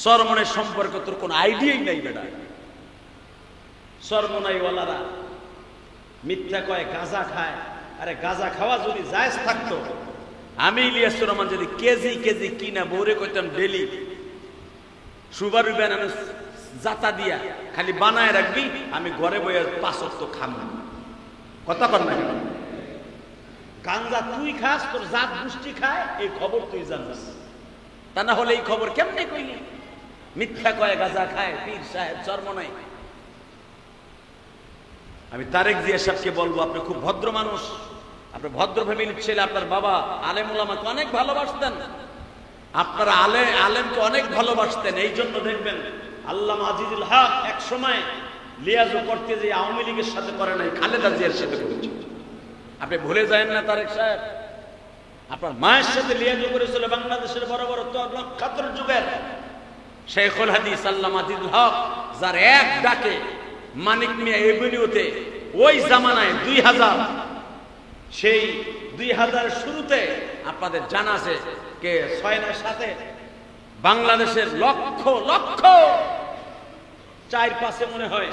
S1: চরমনাই সম্পর্কে তোর কোন আইডিয়াই নাই বেটা। চরমনাই ওয়ালারা মিথ্যা কয়, গাঁজা খায়। আরে গাঁজা খাওয়া যদি জায়েজ থাকতো, আমি ইলিয়াস রহমান যদি কেজি কেজি কিনা বউরে কইতাম ডেলি সুবারু ব্যান আমি জাতা দিয়া খালি বানায় রাখবি, আমি ঘরে বইয়ে 5 ওয়াক্ত খাবো। কথা কর না কেন? গাঞ্জা তুই খাস, তোর জাত গোষ্ঠী খায়, এই খবর তুই জানিস, তা না হলে এই খবর কেমনে কইলি? মিথ্যা কয়, গাঁজা খায়, পীর সাহেব চরমনাই। আমি তারেক জিয়া সাহেবকে বলবো, আপনি খুব ভদ্র মানুষ, আপনি ভদ্র ফ্যামিলির ছেলে, আপনার বাবা আলেম ওলামাকে অনেক ভালোবাসতেন, আপনারা আলেমকে অনেক ভালোবাসতেন। এই জন্য দেখবেন আল্লামা আজিজুল হক এক সময় লিয়াজও করতে যে আওয়ামী লীগের সাথে করে নাই, খালেদা জিয়ার সাথে করেছে। আপনি ভুলে যায়েন না তারেক সাহেব, আপনার মায়ের সাথে লিয়াজও করেছিল বাংলাদেশের বড় বড় ছাত্র যুগের শেখুল হাদিস আল্লামা আজিজুল হক, যার এক ডাকে মানিক মিয়া এভিনিউতে ওই জামানায় 2000, সেই 2000 শুরুতে আপনাদের জানা আছে কে 6-7 বাংলাদেশের লক্ষ লক্ষ 4-5 মনে হয়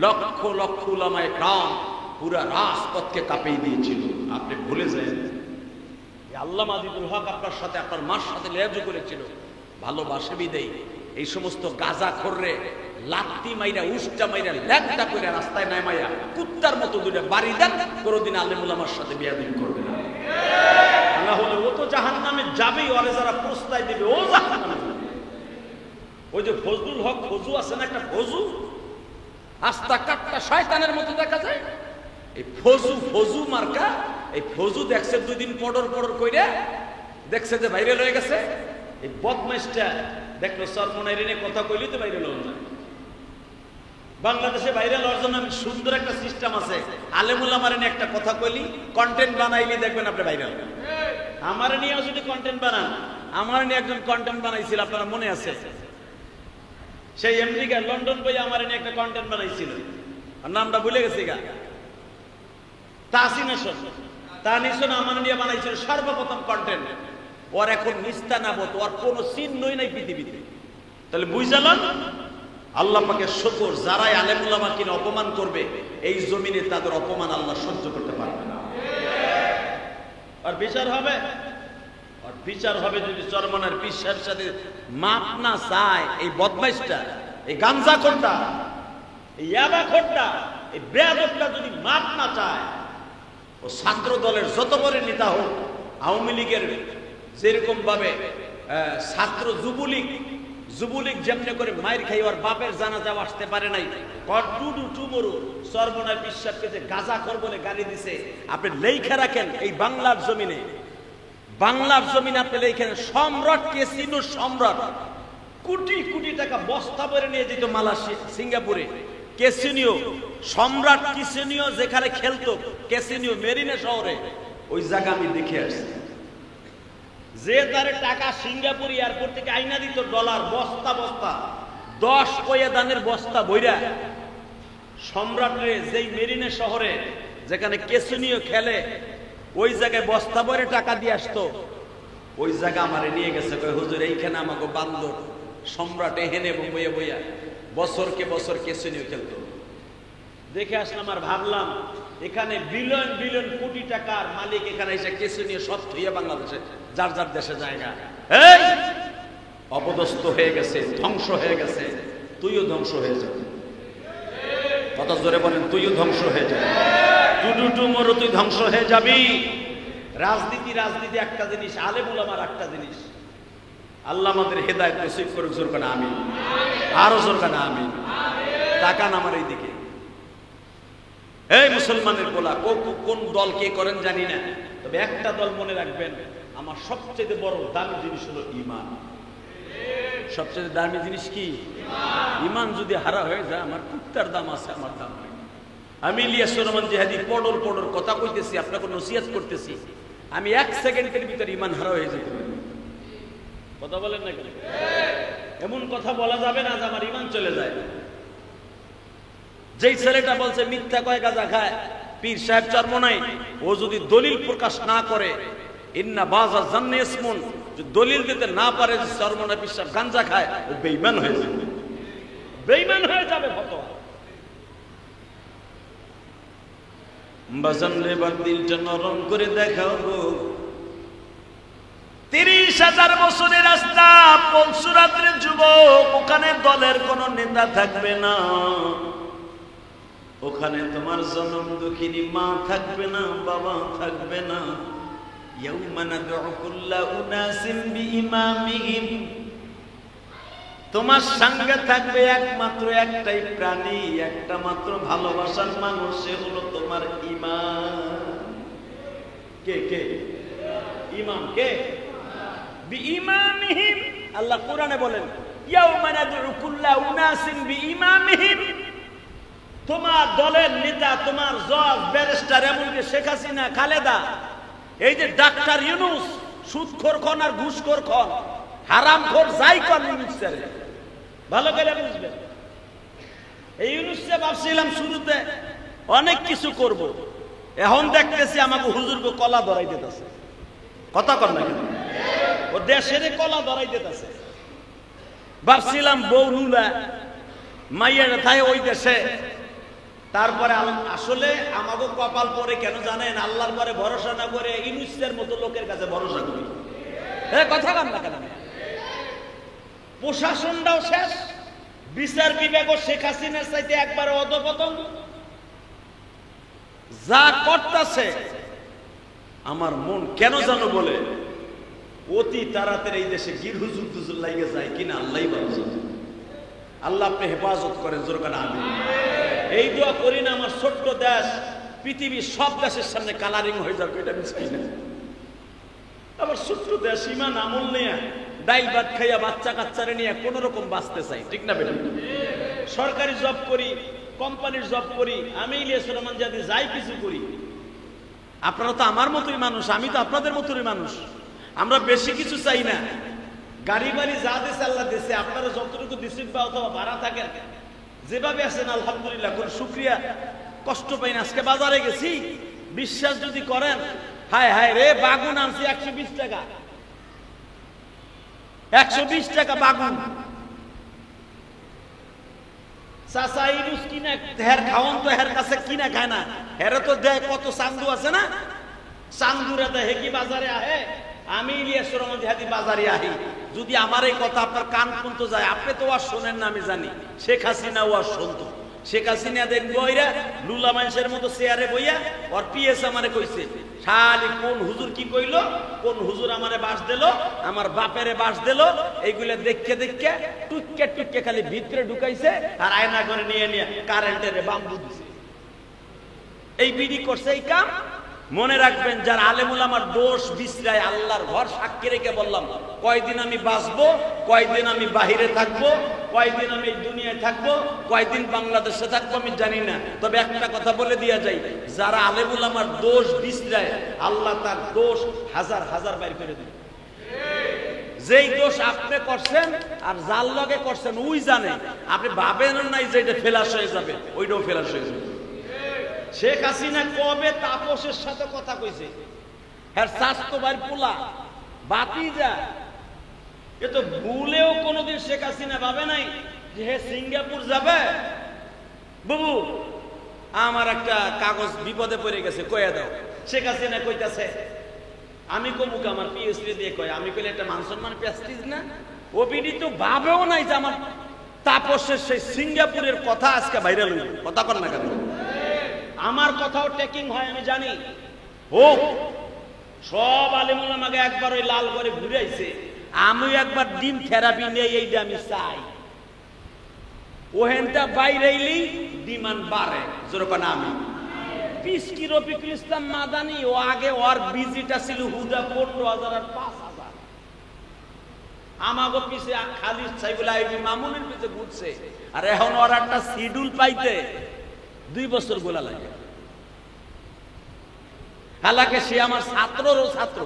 S1: লক্ষ লক্ষ উলামায়ে কেরাম পুরা রাজপথকে কাঁপিয়ে দিয়েছিল। আপনি ভুলে যান আল্লামা আজিজুল হক আপনার সাথে, আপনার মার সাথে লিয়াজু করেছিল, ভালোবাসে বিদেই এই সমস্ত গাঁজাখোররে লাত্তি মাইরা, উষ্টা মাইরা, ল্যাংটা করে রাস্তায় নামাইয়া কুত্তার মতো দুইটা বাড়ি দেন, কোনোদিন আলেম ওলামার সাথে বিয়াদবি করবে না। না হলে ও তো জাহান্নামে যাবেই, ওরে যারা প্রস্তায় দিবে ও জাহান্নামে যাবে। ওই যে ফজলুল হক ফজু আছে না, একটা ফজু আস্তা কাটটা শয়তানের মতো দেখা যায়, এই ফজু মার্কা, এই ফজু দেখছে 2 দিন পড়র কইরা দেখছে যে ভাইরাল হয়ে গেছে। এই বদমাইশটা দেখলো সরমনাইরে নিয়ে কথা কইলি তো ভাইরাল হল না। বাংলাদেশে ভাইরাল হওয়ার জন্য সুন্দর একটা সিস্টেম আছে, আলেমুল আমারে নিয়ে একটা কথা কইলি, কন্টেন্ট বানাইলি দেখবেন আপনি ভাইরাল। আমারে নিয়েও যদি কন্টেন্ট বানান, আমার নিয়ে একজন কন্টেন্ট বানাইছিল, আপনারা মনে আছে, সেই আমেরিকা লন্ডন বই আমারে নিয়ে একটা কন্টেন্ট বানাইছিল, নামটা ভুলে গেছি গা, তানিশন আমার নিয়ে বানাইছিল সর্বপ্রথম কন্টেন্ট। ওর এখন নিস্তানাবত, ওর কোনো চিহ্নই নাই পৃথিবীতে। তাহলে বুঝালাম আল্লাহ পাকের শুকর, যারাই আলেম ওলামাকে অপমান করবে এই জমিনে তাদের অপমান আল্লাহ সহ্য করতে পারবে না। আর বিচার হবে, আর বিচার হবে যদি চরমনার পিসার সাথে মাপ না চায় এই বদমাইশটা, এই গাঞ্জাখোরটা, এই ইয়াবাখোরটা, এই বেয়াদবটা যদি মাপ না চায়, ও ছাত্র দলের যত বড় নেতা হোক, আওয়ামী লীগের যেরকম ভাবে ছাত্র যুবলীগ যেমনি করে মায়ের খাই, ওর বাপের জানাজা আসতে পারে নাই, সর্বনার বিশ্বাসকে যে গাঁজাখোর বলে গালি দিছে, আপনি লেখা রাখেন এই বাংলার জমিনে আপনি লেখেন, সম্রাট কেসিনো সম্রাট কোটি কোটি টাকা বস্তা ভরে নিয়ে যেত মালয়েশিয়া, সিঙ্গাপুরে কেসিনিও সম্রাট, কেসিনিও যেখানে খেলতো, কেসিনিও মেরিনা শহরে, ওই জায়গা আমি দেখে আসছি। যে তারে টাকা সিঙ্গাপুর এয়ারপোর্ট থেকে আইনা দিত ডলার বস্তা বস্তা, 10 কয়েদানের বস্তা বইরা সম্রাটরে যেই মেরিনা শহরে যেখানে কেসিনিও খেলে, ওই জায়গায় বস্তা ভরে টাকা দিয়ে আসতো। ওই জায়গা আমারে নিয়ে গেছে, কয় হুজুর এইখানে আমাকে বান্দর সম্রাট এহেনে বইয়া বইয়া বছরকে বছর কেসিনিও খেলতো। দেখে আসলাম আর ভাবলাম, এখানে বিলিয়ন বিলিয়ন কোটি টাকার মালিক এখানে এসে কেসিনিও সব থইয়া বাংলাদেশে যার যার দেশে জায়গা, এই অপদস্থ হয়ে গেছে, ধ্বংস হয়ে গেছে। তুইও ধ্বংস হয়ে যাবে, কত জোরে বলেন, তুইও ধ্বংস হয়ে যাবে, টুডু মরু, তুই ধ্বংস হয়ে যাবি। রাজনীতি একটা জিনিস, আলেম ওলামার একটা জিনিস। আল্লাহ আমাদের হেদায়েত নসিব করুক, জোর কানা আমিন, আরো জোর কানা আমিন। তাকান আমার এই দিকে, এই মুসলমানের গোলা, কোন দল কে করেন জানি না, তবে একটা দল মনে রাখবেন, আমার সবচেয়ে বড় দামি জিনিস হলো ঈমান। সবচেয়ে দামি জিনিস কি? ঈমান যদি হারা হয়ে যায়, আমার কুত্তার দাম আছে, আমার দাম নাই। আমি ইলিয়াস রহমান জিহাদি পড়র কথা কইতেছি, আপনাকে নসিহত করতেছি, আমি 1 সেকেন্ডের ভিতরে ঈমান হারা হয়ে যেতে পারি। কথা বলেন না কেন? এমন কথা বলা যাবে না যে আমার ঈমান চলে যায়। যেই ছেলেটা বলছে মিথ্যা কয়, গাঁজা খায়, পীর সাহেব চরমনাই, ও যদি দলিল প্রকাশ না করে, ইন্না বাযা জান্নি ইসমুন, যদি দলিল দিতে না পারে যে চরমনাই পীর সাহেব গাঁজা খায়, ও বেঈমান হয়ে যাবে, বেঈমান হয়ে যাবে। ফতোয়া বাজান রে, বার দিলটা নরম করে দেখাও গো। 30,000 বছরের রাস্তা, পলসুরাতের যুবক, ওখানে দলের কোন নেতা থাকবে না, ওখানে তোমার জনম দুঃখিনী মা থাকবে না, বাবা থাকবে না, ইয়াউমা নাদউ কুল্লা উনাসিম বিইমামিহিম, তোমার সঙ্গে থাকবে একমাত্র একটাই প্রাণী, একটা মাত্র ভালোবাসার মানুষ, সে হলো তোমার ইমাম। কে কে? ইমাম কে? বিইমামিহিম। আল্লাহ কোরআনে বলেন ইয়াউমা নাদউ কুল্লা উনাসিম বিইমামিহিম, তোমার দলের নেতা, তোমার জজ, ব্যারিস্টার, এমনকি শেখ হাসিনা, খালেদা, এই যে ডাক্তার ইউনূস, সুদখোর খন আর ঘুষখোর খন, হারামখোর যাই কোন ইউনূসের, ভালো করে বুঝবেন। এই ইউনূসে ভাবছিলাম শুরুতে অনেক কিছু করব, এখন দেখতেছি আমাকে হুজুরকে কলা ধরাই দিতেছে। কথা কর না, ও দেশের কলা ধরাই দিতেছে। ভাবছিলাম বউ নুলা মাইয়াটা থাকে ওই দেশে, তারপরে আসলে আমাকে কপাল পরে কেন জানেন, আল্লাহর পরে ভরসা না করে ইউনূসের মতো লোকের কাছে ভরসা করি। কথা কর না কেন? প্রশাসনটাও শেষ, বিচার বিভাগও শেখ হাসিনার চাইতে একবারে অধপতন, যা করতেছে আমার মন কেন জানো বলে অতি তাড়াতাড়ি এই দেশে গৃহযুদ্ধ লাগে যায় কিনা আল্লাহই ভালো। আল্লাহ আপনি হেফাজত করেন, জোর করে আমিন। এই দোয়া করি না আমার ছোট্ট দেশ পৃথিবীর সব দেশের সামনে কালারিং হয়ে যাবে, এটা আমি চাই না। আবার ছোট্ট দেশ ইমান আমল নিয়ে ডাইল ভাত খাইয়া বাচ্চা কাচ্চারে নিয়ে কোন রকম বাঁচতে চাই, ঠিক না বেটা? সরকারি জব করি, কোম্পানির জব করি, আমি ইলিয়াস রহমান জাদি যাই কিছু করি। আপনারা তো আমার মতোই মানুষ, আমি তো আপনাদের মতোই মানুষ। আমরা বেশি কিছু চাই না, গাড়ি বাড়ি যা দিছে আল্লাহ দিছে, আপনারা যতটুকু দিচ্ছেন বা অথবা ভাড়া থাকেন, যেভাবে আছেন আলহামদুলিল্লাহ, কোন শুকরিয়া কষ্ট পাই না। আজকে বাজারে গেছি, বিশ্বাস যদি করেন, হায় হায় রে, বাগুন আনছি 120 টাকা, 120 টাকা বাগুন। চাচা ইউনূস কিনা হের খাওয়ান তো হের কাছে কিনা খায় না, হেরে তো দেয় কত চান্দু আছে না, চান্দুরা দেয়। হে কি বাজারে আহে, আমি ইলিয়াস রহমান জিহাদি বাজারে আহি। যদি আমার এই কথা আপনার কান পর্যন্ত যায়, আপনি তো আর শোনেন না আমি জানি, শেখ হাসিনা ও আর শুনতো। শেখ হাসিনা দেখবো ওইরা লুলা মানুষের মতো চেয়ারে বইয়া ওর পিএস আমারে কইছে, শালি কোন হুজুর কি কইলো, কোন হুজুর আমারে বাস দিল, আমার বাপেরে বাস দিল, এইগুলা দেখে দেখে টুককে টুককে খালি ভিতরে ঢুকাইছে আর আয়না করে নিয়ে নিয়ে কারেন্টের বাম্বু দিছে। এই বিডি করছে এই কাম। মনে রাখবেন, যার আলেমুল আমার দোষ বিশ্রায় আল্লাহর ঘর সাক্ষী রেখে বললাম, কয়দিন আমি বাঁচবো, কয়দিন আমি বাহিরে থাকবো, কয়দিন আমি এই দুনিয়ায় থাকবো, কয়দিন বাংলাদেশে থাকবো আমি জানি না। তবে একটা কথা বলে দিয়া যাই, যারা আলেমুল আমার দোষ বিশ্রায় আল্লাহ তার দোষ হাজার হাজার বাইর করে দেন। যেই দোষ আপনি করছেন আর যার লগে করছেন ওই জানে, আপনি ভাবেন নাই যে এটা ফেলাস হয়ে যাবে, ওইটাও ফেলাস হয়ে যাবে। শেখ হাসিনা কবে তাপসের সাথে কথা কইছে, হ্যাঁ স্বাস্থ্য ভাই পোলা বাতিজা, এ তো ভুলেও কোনোদিন শেখ হাসিনা ভাবে নাই যে হে সিঙ্গাপুর যাবে। বাবু আমার একটা কাগজ বিপদে পড়ে গেছে, কয়ে দাও। শেখ হাসিনা কইতাছে, আমি কমুক, আমার পিএসপি দিয়ে কয়, আমি কইলে একটা মান সম্মান প্রেস্টিজ না। ওবিডি তো ভাবেও নাই যে আমার তাপসের সেই সিঙ্গাপুরের কথা আজকে ভাইরাল হইল। কথা কর না কেন? আমার কথাও টেকিং হয় আমি জানি। হোক, সব আলেমুল আমাকে একবার ওই লাল করে ঘুরাইছে, আমি একবার ডিম থেরাপি নেই, এইটা আমি চাই। ওহেনটা বাইরেইলি ডিমান্ড বাড়ে, যেরকম আমি পিসকি রফিকুল ইসলাম মাদানি, ও আগে ওর বিজিটা ছিল হুদা 15,000 আর 5,000। আমাকে পিছে খালিদ সাইবুল আইবি মামুনের পিছে ঘুরছে, আর এখন ওর একটা শিডিউল পাইতে 2 বছর গোলা লাগে। হালাকে সে আমার ছাত্ররও ছাত্র,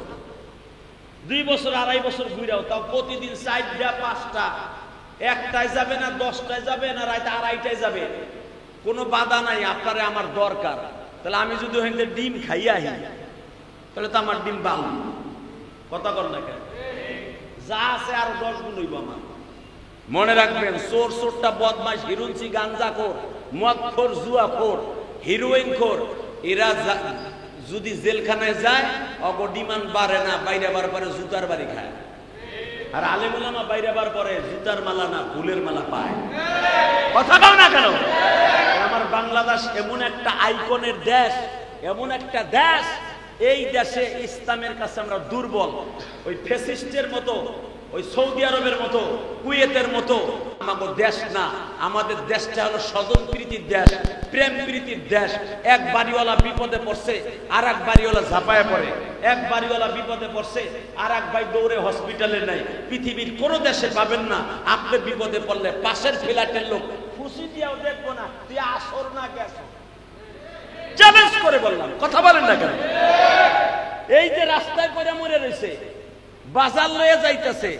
S1: 2 বছর 2.5 বছর ঘুরাও, তাও প্রতিদিন 4টা 5টা, 1টায় যাবে না 10টায় যাবে না রাত 2:30টায় যাবে, কোনো বাধা নাই। আপনারে আমার দরকার, তাহলে আমি যদি ওখানে ডিম খাইয়া আহি, তাহলে তো আমার ডিম ভালো। কথা কর না কেন? যা আছে আরো 10 গুণ হইব আমার। মনে রাখবেন, চোর চোরটা বদমাশ, হিরুঞ্চি, গাঞ্জাখোর, মদখোর, জুয়াখোর, হিরোইনখোর, এরা যদি জেলখানায় যায় অগ ডিমান্ড বাড়ে না, বাইরে বার পরে জুতার বাড়ি খায়। আর আলেমুল আমা বাইরে বার পরে জুতার মালা না ফুলের মালা পায়। কথা বল না কেন? আমার বাংলাদেশ এমন একটা আইকনের দেশ, এমন একটা দেশ এই দেশে ইসলামের কাছে আমরা দুর্বল। ওই ফ্যাসিস্টের মতো, ওই সৌদি আরবের মতো, কুয়েতের মতো আমাদের দেশ না। আমাদের দেশটা হলো স্বজন প্রীতির দেশ, প্রেম প্রীতির দেশ। এক বাড়িওয়ালা বিপদে পড়ছে, আর এক বাড়িওয়ালা ঝাঁপায় পড়ে। এক বাড়িওয়ালা বিপদে পড়ছে, আর এক ভাই দৌড়ে হসপিটালে নেয়। পৃথিবীর কোনো দেশে পাবেন না আপনি বিপদে পড়লে পাশের ফ্ল্যাটের লোক খুশি দিয়েও দেখবো না তুই আসর না গেছ। চ্যালেঞ্জ করে বললাম, কথা বলেন না কেন? এই যে রাস্তায় করে মরে রয়েছে, বাজার লয়ে যাইতেছে,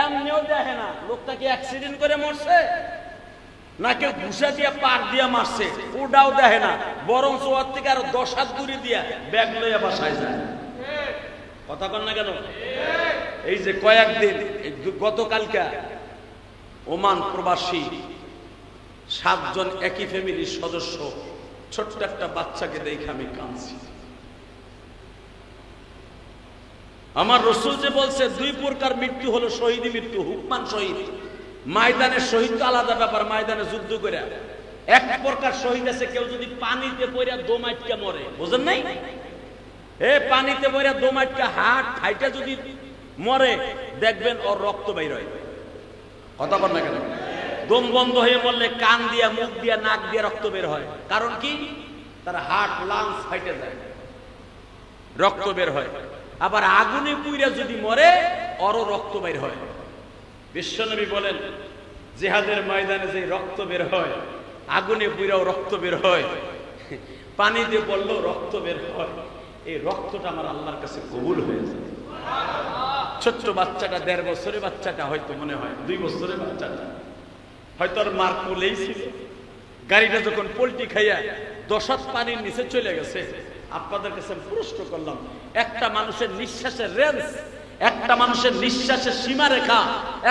S1: এমনিও দেখে না লোকটা কি অ্যাক্সিডেন্ট করে মরছে না কেউ ঘুষা দিয়ে পার দিয়ে মারছে, ওটাও দেখে না। বরং ওর থেকে আরো 10 হাত দূরে দিয়া ব্যাগ লইয়া বাসায় যায়। কথা কন না কেন? এই যে কয়েকদিন গতকালকে ওমান প্রবাসী 7 জন একই ফ্যামিলির সদস্য, ছোট্ট একটা বাচ্চাকে দেখে আমি কাঁদছি। আমার রাসূল যে বলছে 2 প্রকার মৃত্যু হলো শহীদি মৃত্যু, হুকমান শহীদ। ময়দানের শহীদ তো আলাদা ব্যাপার, ময়দানে যুদ্ধ করে। এক প্রকার শহীদ আছে, কেউ যদি পানিতে পড়ে দোমাইটকে মরে, বুঝেন নাই? পানিতে পড়ে দোমাইটকে হাট খাইটা যদি মরে, দেখবেন ওর রক্ত বের হয়। কথা বল না কেন? দম বন্ধ হয়ে মরলে কান দিয়া, মুখ দিয়া, নাক দিয়া রক্ত বের হয়। কারণ কি? তার হার্ট লাংস ফাইটে যায়, রক্ত বের হয়। আবার আগুনে পুইরা যদি মরে, ওরও রক্ত বের হয়। বিশ্বনবী বলেন, জিহাদের ময়দানে যে রক্ত বের হয়, আগুনে পুইরাও রক্ত বের হয়, পানিতে পড়লেও রক্ত বের হয়। এই রক্তটা আমার আল্লাহর কাছে কবুল হয়ে যায়। ছোট্ট বাচ্চাটা, 1.5 বছরের বাচ্চাটা, হয়তো মনে হয় 2 বছরের বাচ্চাটা, হয়তো ওর মার কোলেই ছিল। গাড়িটা যখন পল্টি খাইয়া 10 হাত পানির নিচে চলে গেছে, আপনাদের কাছে প্রশ্ন করলাম, একটা মানুষের নিঃশ্বাসের রেঞ্জ, একটা মানুষের নিঃশ্বাসের সীমারেখা,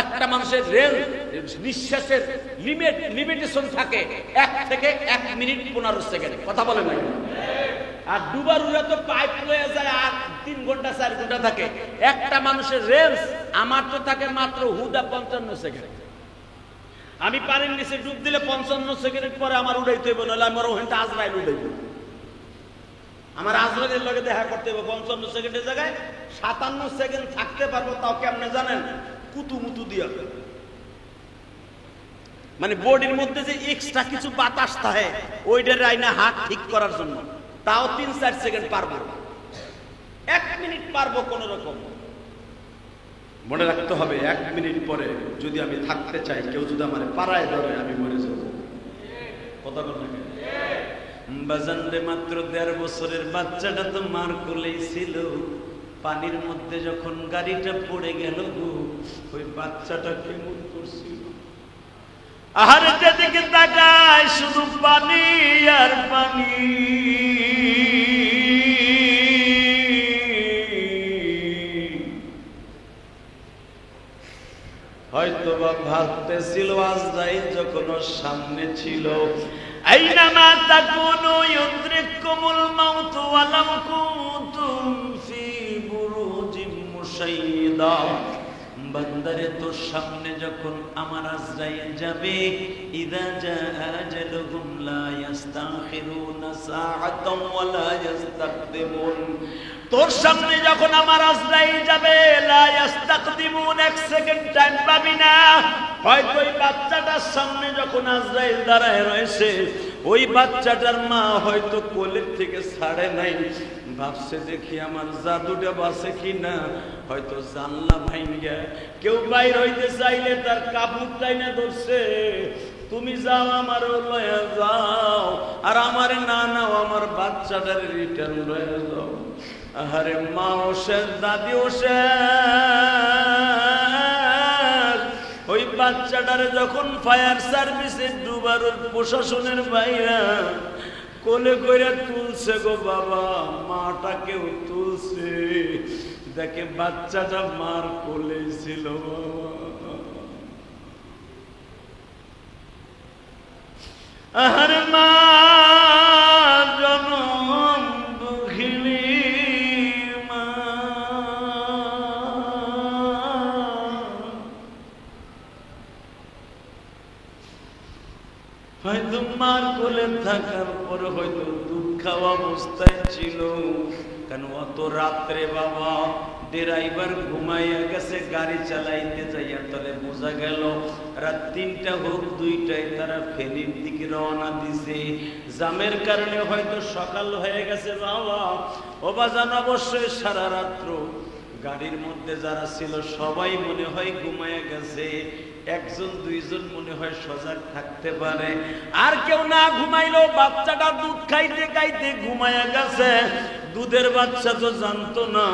S1: একটা মানুষের রেঞ্জ, নিঃশ্বাসের লিমিটেশন থাকে 1 থেকে 1 মিনিট 15 সেকেন্ড। কথা বলে না? আর ডুবার উড়া তো পাইপ লয়ে যায় আর 3 ঘন্টা 4 ঘন্টা থাকে। একটা মানুষের রেঞ্জ আমার তো থাকে মাত্র হুদা 55 সেকেন্ড। আমি পানির নিচে ডুব দিলে 55 সেকেন্ড পরে আমার উড়াইতে হইব, নাহলে আমার ওখানটা আজরাইল উড়াইব। আমার আজরাইলের লগে দেখা করতে হবে। 55 সেকেন্ডের জায়গায় 57 সেকেন্ড থাকতে পারবো। তাও কেমনে জানেন? কুতুমুতু দিয়া, মানে বডির মধ্যে যে এক্সট্রা কিছু বাতাস থাকে ওইটার আইনা হাত ঠিক করার জন্য। তাও 3-4 সেকেন্ড পারবো, 1 মিনিট পারবো কোন রকম। মনে রাখতে হবে 1 মিনিট পরে যদি আমি থাকতে চাই, কেউ যদি আমার পাড়ায় ধরে, আমি মরে যাব। কথা বলবেন? বাজান রে, মাত্র 1.5 বছরের বাচ্চাটা তো মার কোলেই ছিল। পানির মধ্যে যখন গাড়িটা পড়ে গেল, ওই বাচ্চাটা কেমন করছিল। আহারে, যেদিকে তাকায় শুধু পানি আর পানি। হয়তো বা ভাবতেছিল আজরাইল যখন ওর সামনে ছিল, আইনামা তাকুনু ইউদরিকুমুল মাউত ওয়ালাউ কুনতুম ফি বুরুজিম মুশাইয়্যিদা। বান্দারে, তোর সামনে যখন আমার আজরাইল যাবে, ইযা জাআ আজালুহুম লা ইস্তাখিরুনা সাআতান ওয়া লা ইস্তাকদিমুন। তোর সামনে যখন আমার আজরাইল যাবে, লা ইস্তাকদিমুন, 1 সেকেন্ড টাইম পাবি না। হয়তো ওই বাচ্চাটার সামনে যখন আজরাইল দাঁড়ায় রয়েছে, ওই বাচ্চাটার মা হয়তো কোলের থেকে ছাড়ে নাই, ভাবছে দেখি আমার জাদুটা বাঁচে কিনা। হয়তো জানলা ভাইঙ্গা কেউ বাইর হইতে চাইলে তার কাপড় টাইনা ধরছে, তুমি যাও, আমারও লয়ে যাও, আর আমারে না নাও, আমার বাচ্চাটার রিটার্ন লয়ে যাও। আরে মা ও শেষ, দাদি ও শেষ। ওই বাচ্চাটারে যখন ফায়ার সার্ভিসের ডুবারুর প্রশাসনের বাইরা কোলে কইরা তুলছে গো বাবা, মাটাকেও তুলছে, দেখে বাচ্চাটা মার কোলে ছিল। আহারে মা জনম দুঃখিনী মা, হয়তো মার কোলে থাকার পর হয়তো দুঃখ অবস্থায় ছিল, কেন অত রাত্রে বাবা ড্রাইভার ঘুমাইয়া গেছে, গাড়ি চালাইতে যাইয়া তলে বোঝা গেল রাত 3টা হোক 2টায় তারা ফেনীর দিকে রওনা দিছে। জামের কারণে হয়তো সকাল হয়ে গেছে বাবা। ও বাজান অবশ্যই সারা রাত্র গাড়ির মধ্যে যারা ছিল সবাই মনে হয় ঘুমাইয়া গেছে, 1জন 2জন মনে হয় সজাগ থাকতে পারে। আর কেউ না ঘুমাইলো, বাচ্চাটা দুধ খাইতে খাইতে ঘুমাইয়া গেছে। দুধের বাচ্চা তো জানতো না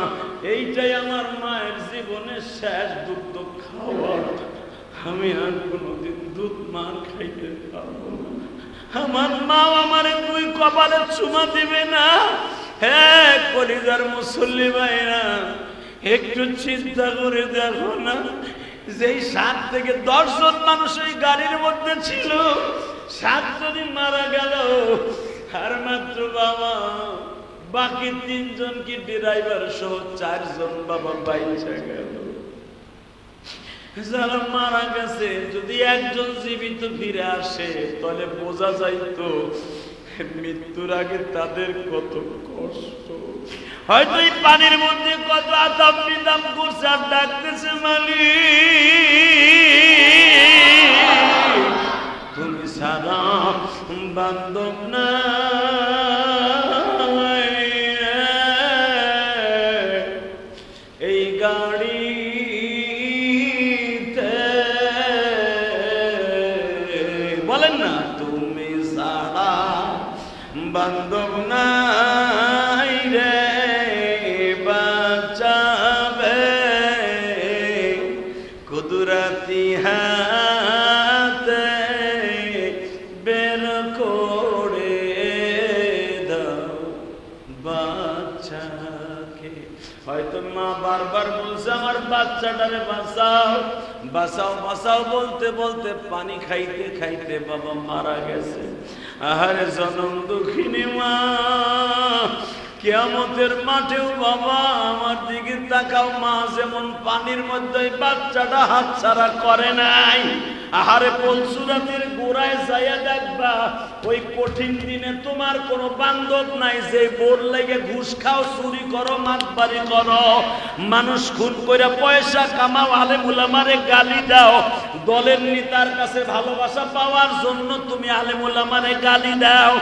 S1: এইটাই আমার মায়ের জীবনের শেষ দুধ খাওয়া, আমি আর কোনোদিন দুধ মা খাইতে পারবো না। আমার মা আমারে 2 কপালে চুমা দিবে না। হ্যাঁ কলিজার মুসল্লি ভাইরা, একটু চিন্তা করে দেখো না, যেই 7 থেকে 10 জন মানুষ ওই গাড়ির মধ্যে ছিল, 7 জনই মারা গেল, আর মাত্র বাবা বাকি 3 জন কি ড্রাইভার সহ 4 জন বাবা বাইচা গেল। যারা মারা গেছে যদি 1 জন জীবিত ফিরে আসে তাহলে বোঝা যাইতো মৃত্যুর আগে তাদের কত কষ্ট। হয়তো এই পানির মধ্যে কত আতাম বিতাম করছে আর ডাকতেছে মালিক তুমি সারা বান্ধব না, এই গাড়িতে বলেন না তুমি সারা বান্ধব নাই রে, বাঁচাবে কুদরতি হাতে বের করে দাও বাচ্চাকে। হয়তো মা বারবার বলছে আমার বাচ্চাটারে বাঁচাও বাঁচাও বাঁচাও, বলতে বলতে পানি খাইতে খাইতে বাবা মারা গেছে। আহারে জনম দুঃখিনী মা, কিয়ামতের মাঠেও বাবা আমার দিকে তাকাও। মা যেমন পানির মধ্যে বাচ্চাটা হাতছাড়া করে নাই, আহারে পলসুরাতের গোড়ায় যাইয়া দেখবা ওই কঠিন দিনে তোমার কোনো বান্ধব নাই যে বোর লেগে ঘুষ খাও, চুরি করো, মাতবাড়ি করো, মানুষ খুন করে পয়সা কামাও, আলেম উলামারে গালি দাও, দলের নেতার কাছে ভালোবাসা পাওয়ার জন্য তুমি আলেম উলামারে গালি দাও।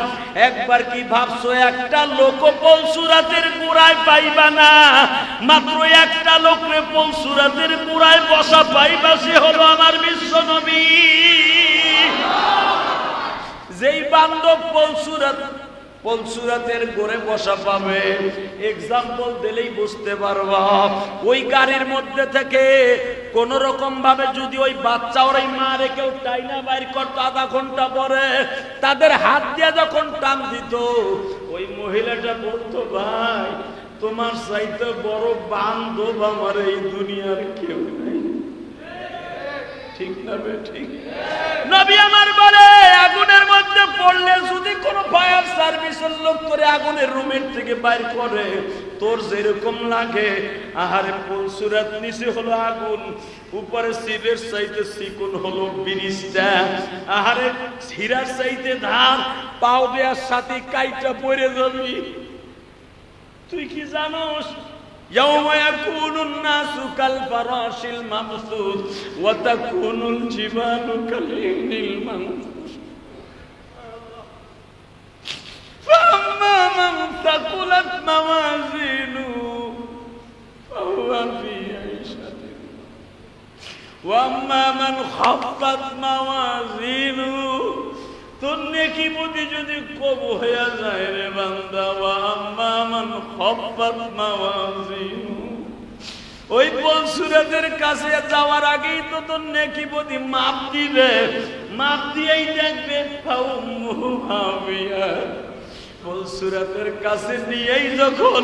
S1: একবার কি ভাবছো একটা লোক পলসুরাতের গোড়ায় পাইবা না? মাত্র একটা লোকরে পলসুরাতের গোড়ায় বসা পাইবা, সে হলো আমার বিশ্ব নবী। যেই বান্ধব পলসুরাতের গোড়ে বসা পাবে, এক্সাম্পল দিলেই বুঝতে পারবা। ওই গাড়ির মধ্যে থেকে কোন রকম ভাবে যদি ওই বাচ্চা ওর মারে কেউ টাইনা বাইর করতো, আধা ঘন্টা পরে তাদের হাত দিয়ে যখন টান দিত, ওই মহিলাটা বলতো ভাই তোমার চাইতে বড় বান্ধব আমার এই দুনিয়ার কেউ নাই। ঠিক না বে ঠিক? নবী আমার বলে আগুনের মধ্যে পড়লে যদি কোনো ফায়ার সার্ভিসের লোক করে আগুনের রুমের থেকে বাইর করে, তোর যেরকম লাগে, আহারে পলসুরাত নিচে হলো আগুন, উপরে সিলের চাইতে চিকন হলো ব্রিজটা, আহারে হীরার চাইতে ধার, পাও দেওয়ার সাথে কাইটা পড়ে যাবি। তুই কি জানোস ইয়াউমা ইয়াকুনুন নাসু কাল ফারাশিল মাবসুস ওয়া তাকুনুল জিবালু কাল-ইহনিল মানফুস ফাম্মা মান তাকুলাত মাওয়াজিনুহু ফাহুয়া ফি আইশাতিন ওয়া আম্মা মান খাফফাত মাওয়াজিনুহু, তোর নেকি বুদ্ধি যদি কম হয়ে যায় রে বান্দা, ওয়া আম্মা মান খাফফাত মাওয়াজিনুহু, ওই পলসুরাতের কাছে যাওয়ার আগেই তো তোর নেকি বুদ্ধি মাপ দিবে, মাপ দিয়েই দেখবে ফাউম্মুহু হাবিয়া, পলসুরাতের কাছে নিয়েই যখন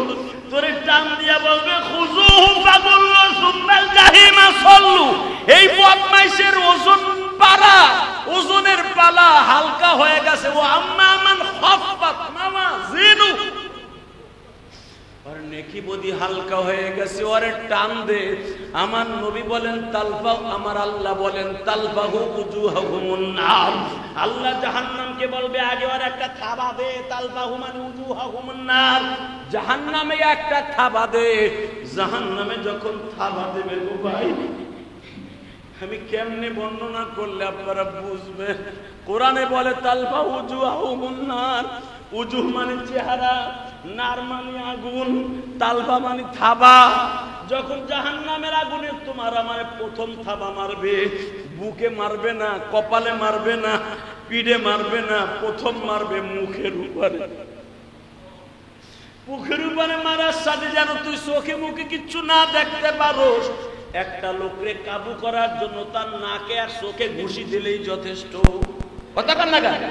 S1: তোরে টান দিয়া বলবে খুযুহু ফাগুল্লু সুম্মাল জাহিমা সাল্লু, এই বদমাইশের ওজন পারা, ওজনের পালা হালকা হয়ে গেছে। ও আম্মা মান খাফফাত মাওয়াজিনু, আর নেকি বদি হালকা হয়ে গেছে, ওরে টান দে। আমার নবী বলেন তালফা, আমার আল্লাহ বলেন তালফাহু উজুহাহুমুন নার। আল্লাহ জাহান্নামকে বলবে আগে ওর একটা থাবা দে, তালফাহু মানে উজুহাহুমুন নার, জাহান্নামে একটা থাবা দে। জাহান্নামে যখন থাবা দেবে গো ভাই, আমি কেমনে বর্ণনা করলে আপনারা বুঝবেন? কোরআনে বলে তালফাহু উজুহাহুমুন নার, উজুহ মানে চেহারা, নার মানে আগুন, তালফা মানে থাবা। যখন জাহান্নামের আগুনে তোমার আমার প্রথম থাবা মারবে, বুকে মারবে না, কপালে মারবে না, পিঠে মারবে না, প্রথম মারবে মুখের উপরে। মুখের উপরে মারার সাথে যেন তুই চোখে মুখে কিচ্ছু না দেখতে পারোস। একটা লোকরে কাবু করার জন্য তার নাকে আর চোখে ঘুষি দিলেই যথেষ্ট। কথা কান না গান?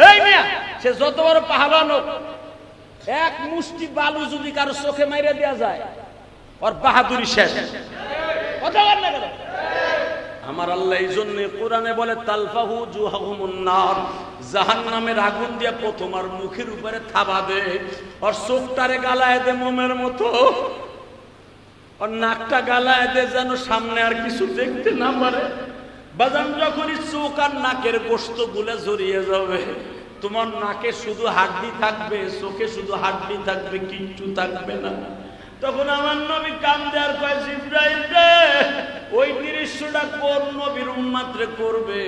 S1: এই মিয়া, সে যত বড় পাহাড়ান হোক, এক মুষ্টি বালু যদি কারো চোখে মাইরে দেওয়া যায়, ওর বাহাদুরি শেষ। কথা কান না গান? আমার আল্লাহ এই জন্য কোরআনে বলে তালফাহু উজুহাহুমুন নার, জাহান্নামের আগুন দিয়ে প্রথম আর মুখের উপরে থাবা দে, আর চোখটারে গালায় দে মোমের মতো, আর নাকটা গালায় দে যেন সামনে আর কিছু দেখতে না পারে। বাজান যখনই চোখ আর নাকের গোশত গুলো জড়িয়ে যাবে, তোমার নাকে শুধু হাড্ডি থাকবে, চোখে শুধু হাড্ডি থাকবে, কিচ্ছু থাকবে না। তখন আমার নবী কান্দে আর কয় জিবরাইল রে, ওই দৃশ্যটা কোন নবীর উম্মতরে করবে?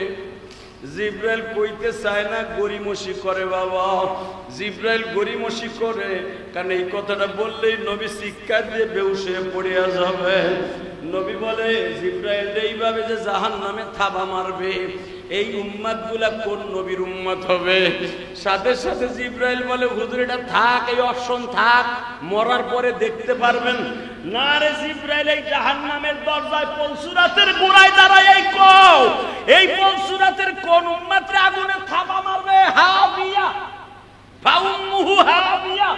S1: জিবরাইল কইতে চায় না, গরিমসি করে বাবা। জিবরাইল গরিমসি করে, কারণ এই কথাটা বললেই নবী শিক্ষা দিয়ে বেহুশ হয়ে পড়িয়া যাবে। নবী বলে জিবরাইল এইভাবে যে জাহান্নামে থাবা মারবে, এই উম্মত গুলা কোন নবীর উম্মত হবে? সাথে সাথে জিবরাইল বলে হুজুর এটা থাক, এই অপশন থাক, মরার পরে দেখতে পারবেন না। রে জিবরাইল, এই জাহান্নামের দরজায় পলসুরাতের গোড়ায় দাঁড়ায় এই কও, এই পলসুরাতের কোন উম্মতরে আগুনে থাবা মারবে? হাবিয়া, ফাউম্মুহু হাবিয়া।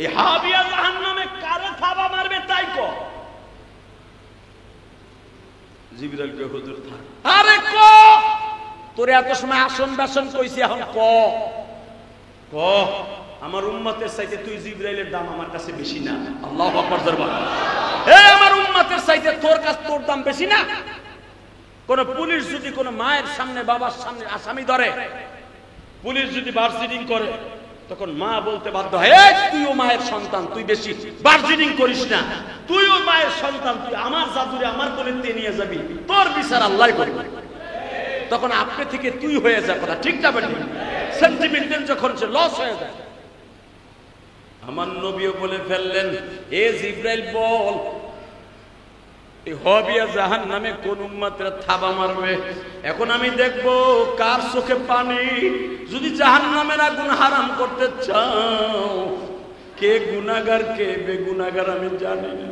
S1: এই হাবিয়া জাহান্নামে কারে থাবা মারবে তাই কও। জিবরাইলকে হুজুর থাক। আরে ক, তোরে এত সময় আসন বাসন কইছি, এখন ক ক আমার উম্মতের চাইতে তুই জিবরাইলের দাম আমার কাছে বেশি না? আল্লাহু আকবার দরবার। এই আমার উম্মতের চাইতে তোর কাছে তোর দাম বেশি না? কোন পুলিশ যদি কোন মায়ের সামনে বাবার সামনে আসামি ধরে, পুলিশ যদি বার্জিনিং করে, তখন মা বলতে বাধ্য হয় এই তুইও মায়ের সন্তান, তুই বেশি বার্জিনিং করিস না, তুইও মায়ের সন্তান, তুই আমার জাদুরে আমার কোলে নিয়ে যাবি, তোর বিচার আল্লাহ করবে। তখন আপনি থেকে তুই হয়ে যায়, কথা ঠিক না বেঠিক? সেন্টিমেন্টাল যখন সে লস হয়ে যায়। আমার নবীও বলে ফেললেন, এ জিবরাইল বল, এই হাবিয়া জাহান্নামে কোন উম্মতরা থাবা মারবে? এখন আমি দেখব কার চোখে পানি। যদি জাহান্নামের আগুন হারাম করতে চাও, কে গুনাহগার কে বেগুনাহগার আমি জানি না।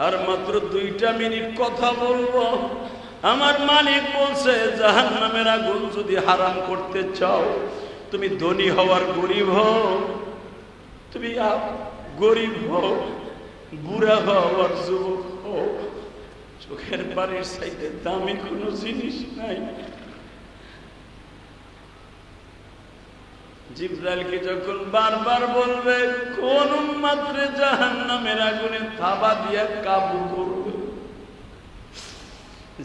S1: আর মাত্র 2টা মিনিট কথা বলবো। আমার মালিক বলছে জাহান্নামের আগুন যদি হারাম করতে চাও, তুমি ধনী হওয়ার গরিব হও, তুমি গরিব হও, বুড়া হওয়ার যুবক হও, চোখের বাড়ির চাইতে দামি কোনো জিনিস নাই। জিবরাইলকে যখন বারবার বলবে কোন উম্মতরে জাহান্নামের আগুনে থাবা দিয়ে কাবু করবে,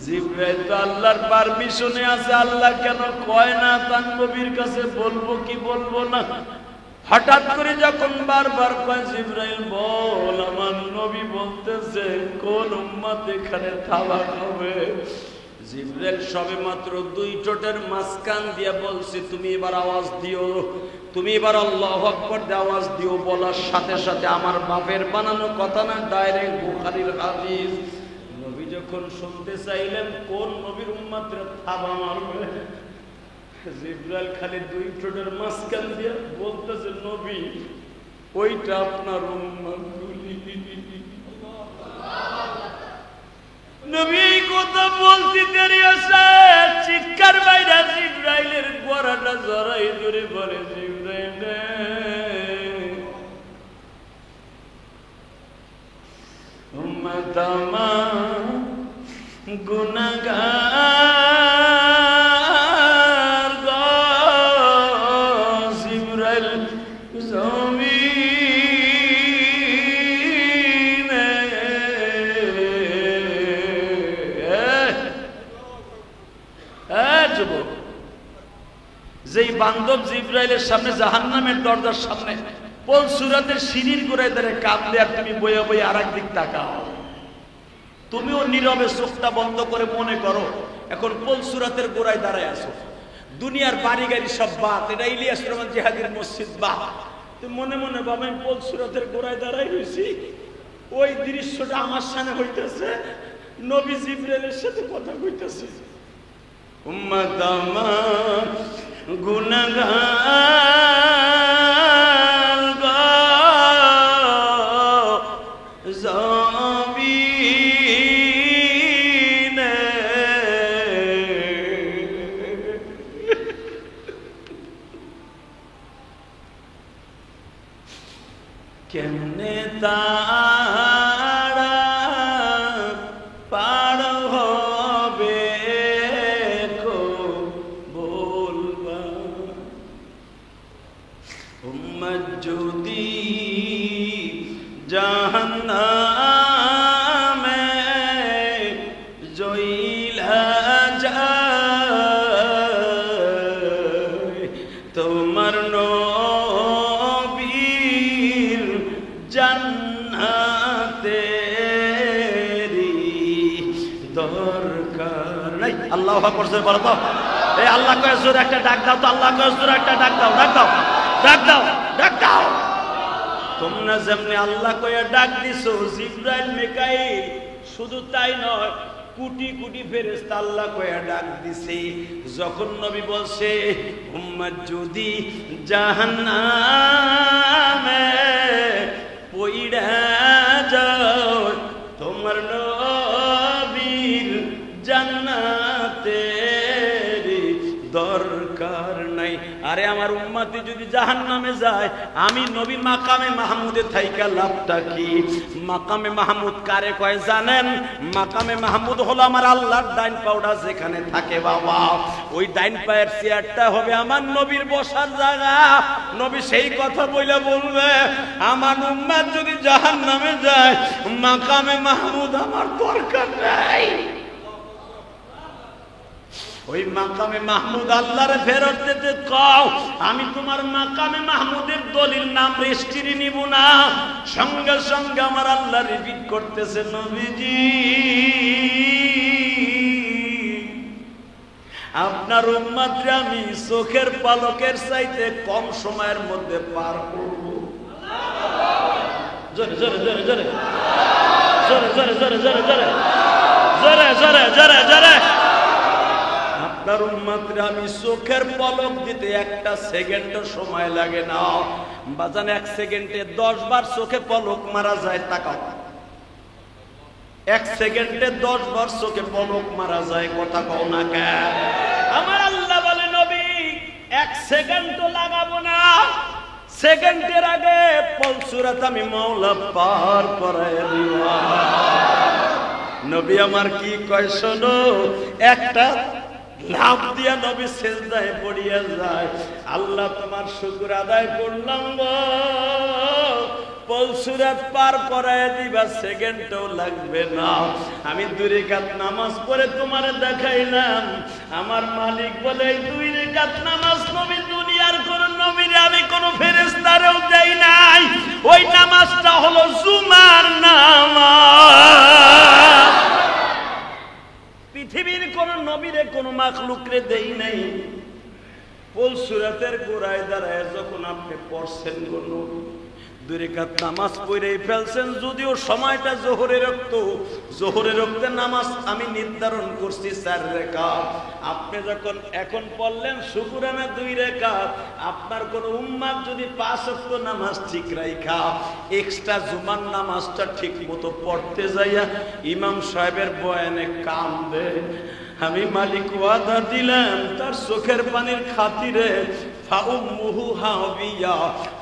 S1: জিবরাইল তো আল্লাহর পারমিশনে আছে, আল্লাহ কেন কয় না তার নবীর কাছে বলবো কি বলবো না? হঠাৎ করে যখন বারবার কয় জিবরাইল বল, আমার নবী বলতেছে কোন উম্মত এখানে থাবা খাবে? জিবরাইল সবে মাত্র 2 ঠোঁটের মাঝখান দিয়ে বলছে তুমি এবার আওয়াজ দিও, তুমি এবার আল্লাহু আকবার দিয়ে আওয়াজ দিও। বলার সাথে সাথে আমার বাপের বানানো কথা না, ডাইরেক্ট বুখারীর হাদিস। নবী যখন শুনতে চাইলেন কোন নবীর উম্মতরা থাবা মারবে, জিবরাইল খালি 2 ঠোঁটের মাঝখান দিয়ে বলতেছে নবী ওইটা আপনার উম্মতগুলি। নবী এই কথা বলতে দেরি আছে, চিৎকার বাইরে জিবরাইলের গলাটা জড়াই ধরে বলে জিবরাইল উম্মত আমার গুনাহগার গো, জিবরাইল জমিন যেই বান্ধব জিব্রাইলের সামনে জাহান্নামের দরজার সামনে পলসুরাতের সিঁড়ির গোড়ায় দাঁড়িয়ে কাঁদলে আর তুমি বইয়া বইয়া আর একদিক তাকাও, তুমিও নীরবে চোখটা বন্ধ করে মনে করো এখন পলসুরাতের গোড়ায় দাঁড়ায় আছো, দুনিয়ার বাড়ি গাড়ি সব বাদ, এটা ইলিয়াস রহমান জিহাদির মসজিদ বাদ, তুমি মনে মনে ভাবে আমি পলসুরাতের গোড়ায় দাঁড়াই রয়েছি, ওই দৃশ্যটা আমার সামনে হইতেছে, নবী জিব্রাইলের সাথে কথা কইতেছে, উম্মত আমার গুনাহগার গো জমিনে কেমনে তারা পার হবে কো বলবা, উম্মত যদি জাহান্নামে জইলা যায় তোমার নবীর জান্নাতেরই দরকার নাই। আল্লাহু আকবার জোরে বলো তো, এই আল্লাহ কয়ে জোরে একটা ডাক দাও তো, আল্লাহ কয়ে জোরে একটা ডাক দাও, ডাক দাও, ডাক দাও, ডাক দাও। তোমরা যেমনি আল্লাহ কয়ে ডাক দিছো, জিব্রাইল মিকাইল শুধু তাই নয়, কোটি কোটি ফেরেশতা আল্লাহ কয়ে ডাক দিছে। যখন নবী বলছে উম্মত যদি জাহান্নামে পইড়া যাও তোমার নবীর জান্নাতের দরকার নাই। আরে আমার উম্মতি যদি জাহান্নামে যায়, আমি নবী মাকামে মাহমুদে থাইকা লাভটা কি? মাকামে মাহমুদ কারে কয় জানেন? মাকামে মাহমুদ হলো আমার আল্লাহর ডাইন পাউডা যেখানে থাকে বাবা, ওই ডাইন পায়ের চেয়ারটা হবে আমার নবীর বসার জায়গা। নবী সেই কথা বলে বলবে আমার উম্মত যদি জাহান্নামে যায়, মাকামে মাহমুদ আমার দরকার নাই। ওই মাকামে মাহমুদ আল্লাহরে ফেরত দিতে কও, আমি তোমার মাকামে মাহমুদের দলিল নাম রেজিস্ট্রি নিব না। সঙ্গে সঙ্গে আমার আল্লাহ রিপিট করতেছে নবীজি আপনার উম্মতরে আমি চোখের পলকের চাইতে কম সময়ের মধ্যে পার করব। জোরে জোরে জোরে জোরে জোরে জোরে জোরে জোরে জোরে জোরে জোরে জোরে জোরে আপনার উম্মতরে আমি চোখের পলক দিতে একটা সেকেন্ডও সময় লাগে না। বাজান 1 সেকেন্ডে 10 বার চোখে পলক মারা যায়, তাকাও 1 সেকেন্ডে 10 বার চোখে পলক মারা যায়, কথা কও না কেন? আমার আল্লাহ বলে নবী 1 সেকেন্ডও লাগাবো না, সেকেন্ডের আগে পলসুরাত আমি মাওলা পার করায় দিব। নবী আমার কি কয় শোনো, একটা লাভ দিয়া নবী সেজদায় পড়িয়া যায়, আল্লাহ তোমার শুকর আদায় করলাম গো, পলসুরাত পার করায় দিবা, সেকেন্ডও লাগবে না। আমি 2 রাকাত নামাজ পড়ে তোমারে দেখাইলাম, আমার মালিক বলে 2 রাকাত নামাজ নবী দুনিয়ার কোন নবীরে আমি কোন ফেরেশতারেও দেই নাই, ওই নামাজটা হলো জুমার নামাজ। পৃথিবীর কোন নবীরে কোন মাখলুকরে দেই নাই। পলসুরাতের গোড়ায় দাঁড়ায় যখন আপনি পড়ছেন কোন 2 রাকাত নামাজ পড়েই ফেলছেন, যদিও সময়টা জোহরের রক্ত, জোহরের রক্তে নামাজ আমি নির্ধারণ করছি 4 রাকাত, আপনি যখন এখন পড়লেন শুকরানা 2 রাকাত, আপনার কোন উম্মত যদি 5 ওয়াক্ত নামাজ ঠিক রাখা এক্সট্রা জুমার নামাজটা ঠিক মতো পড়তে যাইয়া ইমাম সাহেবের বয়ানে কাম দেয়, আমি মালিক ওয়াদা দিলাম তার চোখের পানির খাতিরে ফাউম্মুহু হাবিয়া,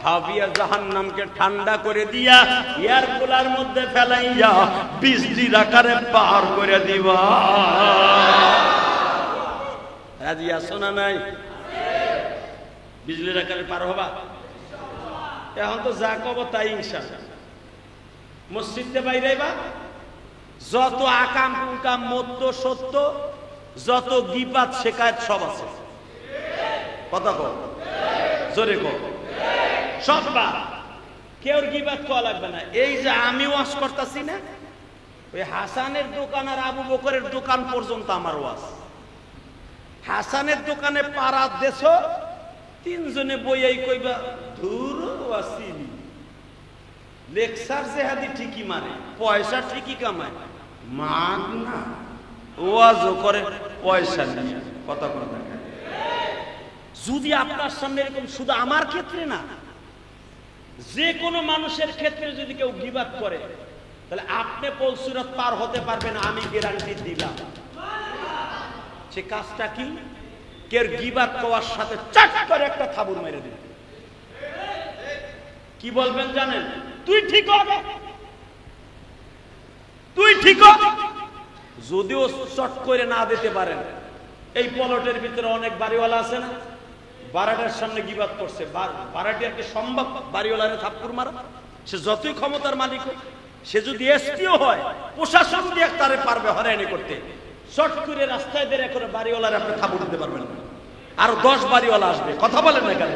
S1: হাবিয়া জাহান্নামকে ঠান্ডা করে দিয়া এয়ার কুলার মধ্যে ফেলাইয়া বিজলির আকারে পার করে দিবা। রাজি আছো না নাই? বিজলির আকারে পার হবা? এখন তো যা কব তাই ইনশাআল্লাহ। মসজিদে বাইরেবা, যত আকাম কুকাম মদ্য সত্য, যত গিবাত শেখায়ত সব আছে। কথা কও, জোরে কও, সব বাদ। কেউ গীবাত করা লাগবে না। এই যে আমি ওয়াজ করতেছি না, ওই হাসানের দোকান আর আবু বকরের দোকান পর্যন্ত আমার ওয়াজ। হাসানের দোকানে পাড়া দেশ তিনজনে বইয়াই কইবা ধুর ওয়াসিনি, লেকচার জেহাদি ঠিকই মারে, পয়সা ঠিকই কামায়, মাগ না ওয়াজও করে পয়সা নিয়ে। কথা কথা যদি আপনার সামনে এরকম, শুধু আমার ক্ষেত্রে না, যে কোনো মানুষের ক্ষেত্রে যদি কেউ গীবাত করে, তাহলে আপনি পলসুরাত পার হতে পারবেন, আমি গ্যারান্টি দিলাম। সে কাজটা কি? কেউ গীবাত করার সাথে চাট করে একটা থাবুর মেরে দিবে। কি বলবেন জানেন? তুই ঠিক হবে, তুই ঠিক হবে। যদিও চট করে না দিতে পারেন, এই পলটের ভিতরে অনেক বাড়িওয়ালা আছে না, বারাটার সামনে গীবাত করছে, বারাটি আর কি সম্ভব বাড়িওয়ালারে থাপ্পড় মারা? সে যতই ক্ষমতার মালিক হোক, সে যদি এসপিও হয়, প্রশাসন দিয়ে তারে পারবে হয়রানি করতে। চট করে রাস্তায় বের করে বাড়িওয়ালারে আপনি থাপ্পড় দিতে পারবেন না, আরো 10 বাড়িওয়ালা আসবে। কথা বলেন না কেন?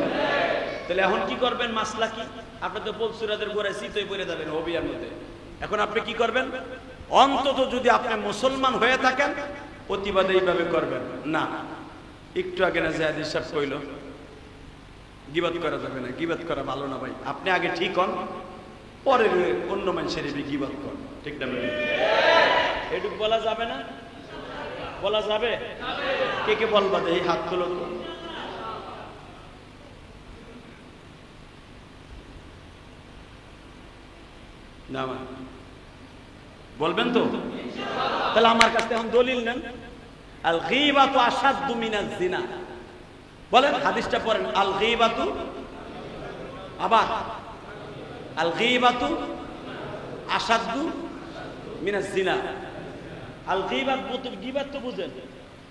S1: তাহলে এখন কি করবেন? মাসলা কি? আপনি তো পলসুরাদের গোড়ায় শীতই পড়ে যাবেন হবিয়ার মধ্যে। এখন আপনি কি করবেন? অন্তত যদি আপনি মুসলমান হয়ে থাকেন, প্রতিবাদ এইভাবে করবেন না। একটু আগে না জাহিদ সাহেব কইল গীবাত করা যাবে না, গীবাত করা ভালো না ভাই। আপনি আগে ঠিক হন, পরে অন্য মানুষের গীবাত করেন, ঠিক না? এটুকু বলা যাবে না? বলা যাবে? কে কে বলবা? এই হাত তুলো তো। না বলবেন তো? তাহলে আমার কাছে এখন দলিল নেন। আল গীবাতু আশাদ্দু মিনাজ জিনা। বলেন, হাদিসটা পড়েন। আল গীবাতু, আবার আল গীবাতু আশাদ্দু মিনাজ জিনা। আল গীবাত, গীবাত তো বুঝেন,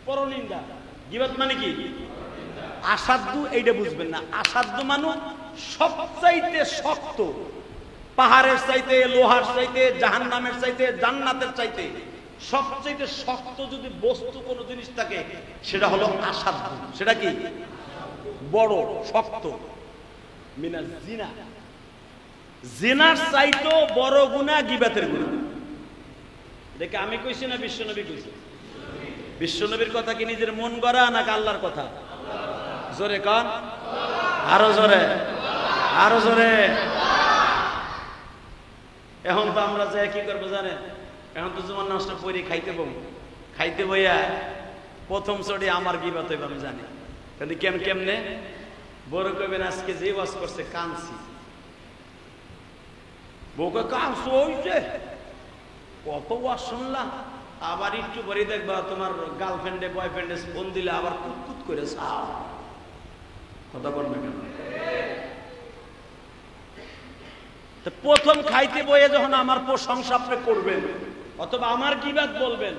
S1: পরনিন্দা। গীবাত মানে কি? আশাদ্দু এইটা বুঝবেন না। আশাদ্দু মানে সবচাইতে শক্ত, পাহাড়ের চাইতে, লোহার চাইতে, জাহান্নামের চাইতে, জান্নাতের চাইতে সবচাইতে শক্ত যদি বস্তু কোন জিনিস থাকে, সেটা হলো আসাধ্য। সেটা কি? বড় শক্ত। মিনাজ জিনা, জিনার চাইতেও বড় গুনাহ গীবাতের গুনাহ। দেখে আমি কইছি না বিশ্বনবী কইছে? বিশ্বনবীর কথা কি নিজের মন গড়া নাকি আল্লাহর কথা? জোরে কান, আরো জোরে, আরো জোরে। এখন তো আমরা যাই কি করবো জানেন? এখন তো জুমার নামাজটা পড়ি, খাইতে বউ, খাইতে বইয়া প্রথম চড়ি আমার গীবাত হইব আমি জানি। কিন্তু কেমনে বড় কইবেন আজকে যে ওয়াজ করছে কানছি, বউকে কানছো হইছে, কত ওয়াজ শুনলাম। আবার একটু পরে দেখবা তোমার গার্লফ্রেন্ডে বয়ফ্রেন্ডে ফোন দিলে আবার কুতকুত করে চাও। কথা বলবে কেন? প্রথম খাইতে বইয়ে যখন আমার প্রশংসা আপনি করবেন অথবা আমার গীবাত বলবেন,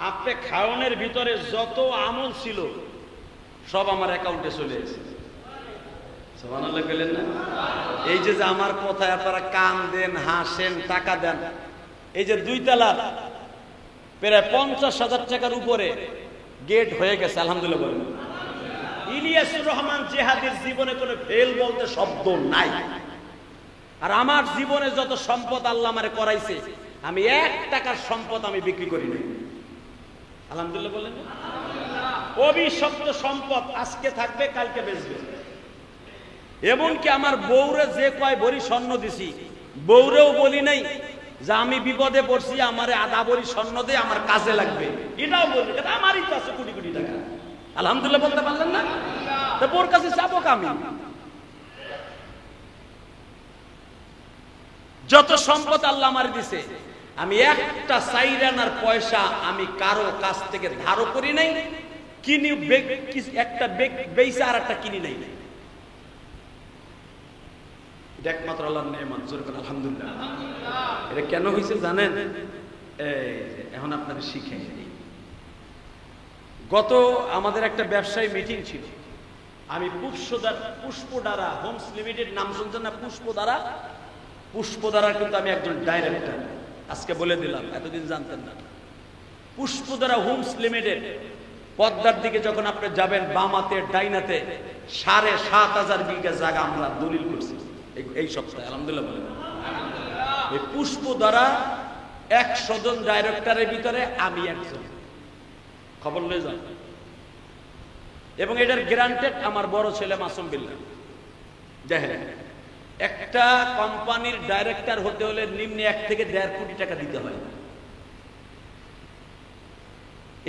S1: আপনি খাওয়ানোর ভিতরে যত আমল ছিল সব আমার অ্যাকাউন্টে চলে এসেছে। সুবহানাল্লাহ বলেন না? এই যে আমার কথায় আপনারা কান দেন, হাসেন, টাকা দেন, এই যে 2 তলা প্রায় 50,000 টাকার উপরে গেট হয়ে গেছে, আলহামদুলিল্লাহ বলেন। ইলিয়াসুর রহমান জেহাদির জীবনে কোনো ফেল বলতে শব্দ নাই। আর আমার জীবনে যত সম্পদ আল্লাহ আমারে করাইছে, আমি 1 টাকার সম্পদ আমি বিক্রি করি নাই। আলহামদুলিল্লাহ বলেন। অভিশপ্ত সম্পদ আজকে থাকবে, কালকে বেচবে। এমনকি আমার বউরে যে কয় ভরি স্বর্ণ দিছি, বউরেও বলি নাই যে আমি বিপদে পড়ছি, আমারে আধা ভরি স্বর্ণ দে, আমার কাজে লাগবে, এটাও বলি। আমারই তো আছে কোটি কোটি টাকা। আলহামদুলিল্লাহ বলতে পারলেন না? তো বোর কাছে যাবো আমি? যত সম্পদ আল্লাহ আমার দিছে, আমি একটা চাইরানার পয়সা আমি কারো কাছ থেকে ধারও করি নাই, কিনি একটা বেইসা আর একটা কিনি নাই। একমাত্র আল্লাহর নেয়ামত। জোরে বলেন আলহামদুলিল্লাহ। এটা কেন হয়েছে জানেন? এখন আপনাদের শিখে। গত আমাদের একটা ব্যবসায়ী মিটিং ছিল, আমি পুষ্পধারা হোমস লিমিটেড নাম শুনছেন না? পুষ্পধারা কিন্তু আমি একজন ডাইরেক্টর, আজকে বলে দিলাম, এতদিন জানতেন না। পুষ্পধারা হোমস লিমিটেড পদ্মার দিকে যখন আপনি যাবেন বামাতে ডাইনাতে ৭,৫০০ বিঘা জায়গা আমরা দলিল করছি এই সপ্তাহে, আলহামদুলিল্লাহ বলেন। এই পুষ্প দ্বারা ১০০ জন ডাইরেক্টরের ভিতরে আমি একজন, খবর লয়ে যান। এবং এটার গ্যারান্টেড আমার বড় ছেলে মাসুম বিল্লাহ। দেখেন, একটা কোম্পানির ডাইরেক্টর হতে হলে নিম্নে ১ থেকে ১.৫ কোটি টাকা দিতে হয়।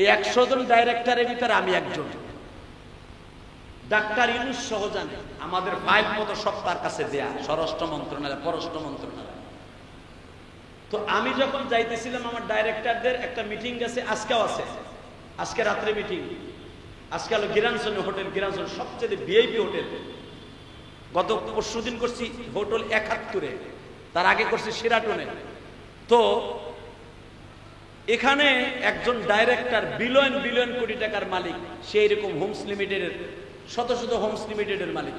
S1: এই ১০০ জন ডাইরেক্টরের ভিতরে আমি একজন। ডাক্তার ইউনূস সহ জানে, আমাদের ফাইল মতো সব তার কাছে দেয়া, স্বরাষ্ট্র মন্ত্রণালয়, পররাষ্ট্র মন্ত্রণালয়। তো আমি যখন যাইতেছিলাম, আমার ডাইরেক্টরদের একটা মিটিং গেছে, আজকেও আছে, আজকে রাত্রে মিটিং। আজকে হলো গিরানসন হোটেল, গিরানসন সবচেয়ে ভিআইপি হোটেল। গত পরশুদিন করছি হোটেল ৭১-এ, তার আগে করছি শেরাটনে। তো এখানে একজন ডাইরেক্টর বিলিয়ন বিলিয়ন কোটি টাকার মালিক, সেই রকম হোমস লিমিটেডের, শত শত হোমস লিমিটেডের মালিক।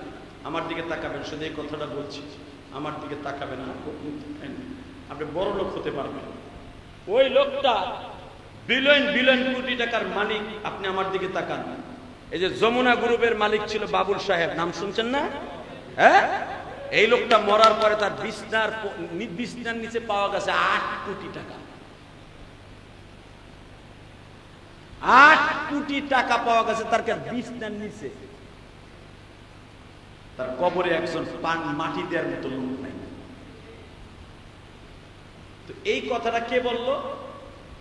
S1: আমার দিকে তাকাবেন, শুধু এই কথাটা বলছি, আমার দিকে তাকাবেন, আপনি বড় লোক হতে পারবেন। ওই লোকটা বিলিয়ন বিলিয়ন কোটি টাকার মালিক। আপনি আমার দিকে তাকান। এই যে যমুনা গ্রুপের মালিক ছিল বাবুল সাহেব, নাম শুনছেন না? হ্যাঁ, এই লোকটা মরার পরে তার বিছনার নিচে পাওয়া গেছে ৮ কোটি টাকা। ৮ কোটি টাকা পাওয়া গেছে তার বিছনার নিচে। তার কবরে একজন মাটি দেওয়ার মতো লোক নাই। তো এই কথাটা কে বলল?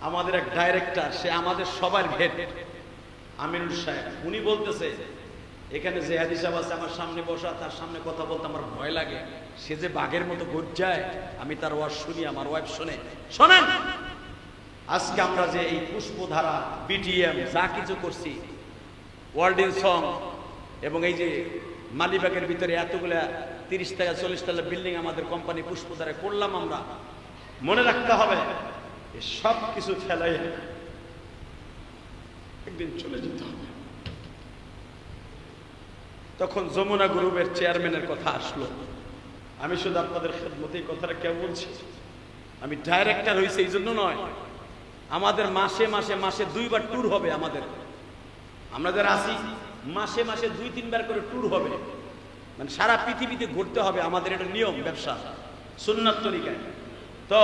S1: আমাদের এক ডাইরেক্টর, সে আমাদের সবার হেড, আমিনুল সাহেব। উনি বলতেছে, এখানে যে হাজি সাহেব আছে আমার সামনে বসা, তার সামনে কথা বলতে আমার ভয় লাগে। সে যে বাঘের মতো গর্জায়, আমি তার ওয়াজ শুনি, আমার ওয়াইফ শোনে। শোনেন, আজকে আমরা যে এই পুষ্পধারা, বিটিএম যা কিছু করছি, ওয়ার্ল্ডিং সং, এবং এই যে মালিবাগের ভিতরে এতগুলা 30 টাকা 40 টাকা বিল্ডিং আমাদের কোম্পানি পুষ্পধারা করলাম, আমরা মনে রাখতে হবে সব কিছু ফেলাই একদিন চলে যেতে হবে। তখন যমুনা গ্রুপের চেয়ারম্যানের কথা আসলো। আমি শুধু আপনাদের খেদমতে কথাটা কেউ বলছি, আমি ডাইরেক্টর হয়েছে এই জন্য নয়। আমাদের মাসে মাসে মাসে 2 বার ট্যুর হবে। আমরা যারা আছি মাসে মাসে 2-3 বার করে ট্যুর হবে, মানে সারা পৃথিবীতে ঘুরতে হবে। আমাদের এটা নিয়ম, ব্যবসা, সুন্নাত তরিকায়। তো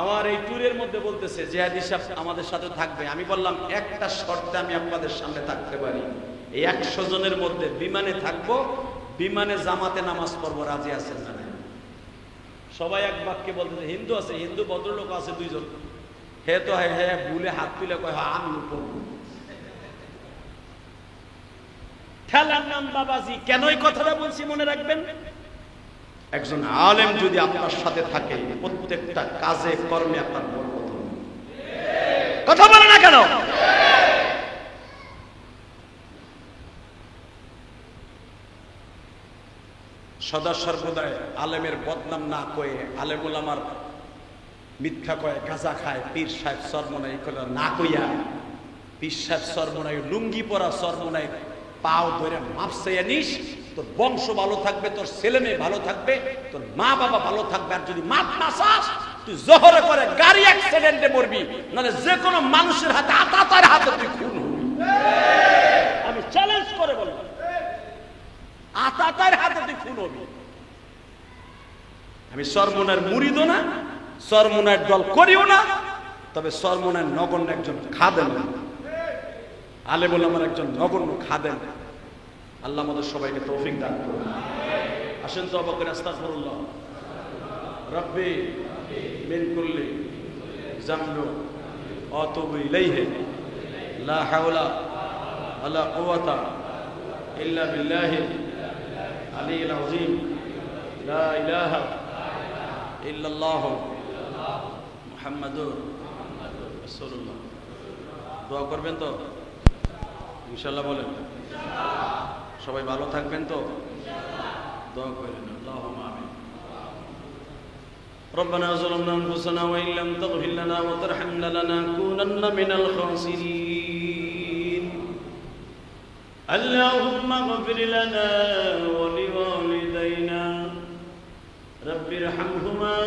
S1: আমার এই ট্যুরের মধ্যে বলতেছে যে হাজি সাহেব আমাদের সাথে থাকবে। আমি বললাম, একটা শর্তে আমি আপনাদের সামনে থাকতে পারি, এই 100 জনের মধ্যে বিমানে থাকবো, বিমানে জামাতে নামাজ পড়বো, রাজি আছেন না? সবাই এক বাক্যে বলতেছে, হিন্দু আছে, হিন্দু ভদ্রলোক আছে 2 জন। হে তো হ্যাঁ ভুলে হাত তুলে কয়, আমি পড়বো। ঠেলার নাম বাবাজি। কেন এই কথাটা বলছি মনে রাখবেন, একজন আলেম যদি আপনার সাথে থাকে, প্রত্যেকটা কাজে কর্মে আপনার বরকত হবে। কথা বলে না কেন? সদা সর্বদাই আলেমের বদনাম না কয়ে, আলেম ওলামার মিথ্যা কয়ে, গাঁজা খায়, পীর সাহেব সরমনাই না কইয়া, পীর সাহেব সরমনাই লুঙ্গি পরা সরমনাই পাও ধরে মাপ চাইয়া নিস, তোর বংশ ভালো থাকবে, তোর ছেলে মেয়ে ভালো থাকবে, তোর মা বাবা ভালো থাকবে। আর যদি মাপ না চাস, তুই জহরে করে গাড়ি অ্যাক্সিডেন্টে মরবি, নাহলে যে কোনো মানুষের হাতে, আতাতার হাতে তুই খুন হবি। আমি চ্যালেঞ্জ করে বললাম, আতাতার হাতে তুই খুন হবি। আমি সরমনার মুরিদও না, সরমনার দল করিও না, তবে সরমনার নগণ্য একজন খাদেম, আলেম ওলামার একজন নগণ্য খাদেম। আল্লাহ আমাদের সবাইকে তৌফিক দান করুন। আসেন তো আবাকের আস্তাগফিরুল্লাহ রব্বি মিন কুল্লি যামবি ওয়া আতুবু ইলাইহি লা হাওলা ওয়ালা কুওয়াতা ইল্লা বিল্লাহি আলিয়্যিল আযীম লা ইলাহা ইল্লাল্লাহু মুহাম্মাদুর রাসূলুল্লাহ। দোয়া করবেন তো ইনশাআল্লাহ? বলেন সবাই ভালো থাকবেন তো? দোয়া করেন, আল্লাহুম্মা আমিন। ربنا ظلمنا أنفسنا وإن لم تغفر لنا وترحمنا لنكونن من الخاسرين. اللهم اغفر لنا ولوالدينا رب ارحمهما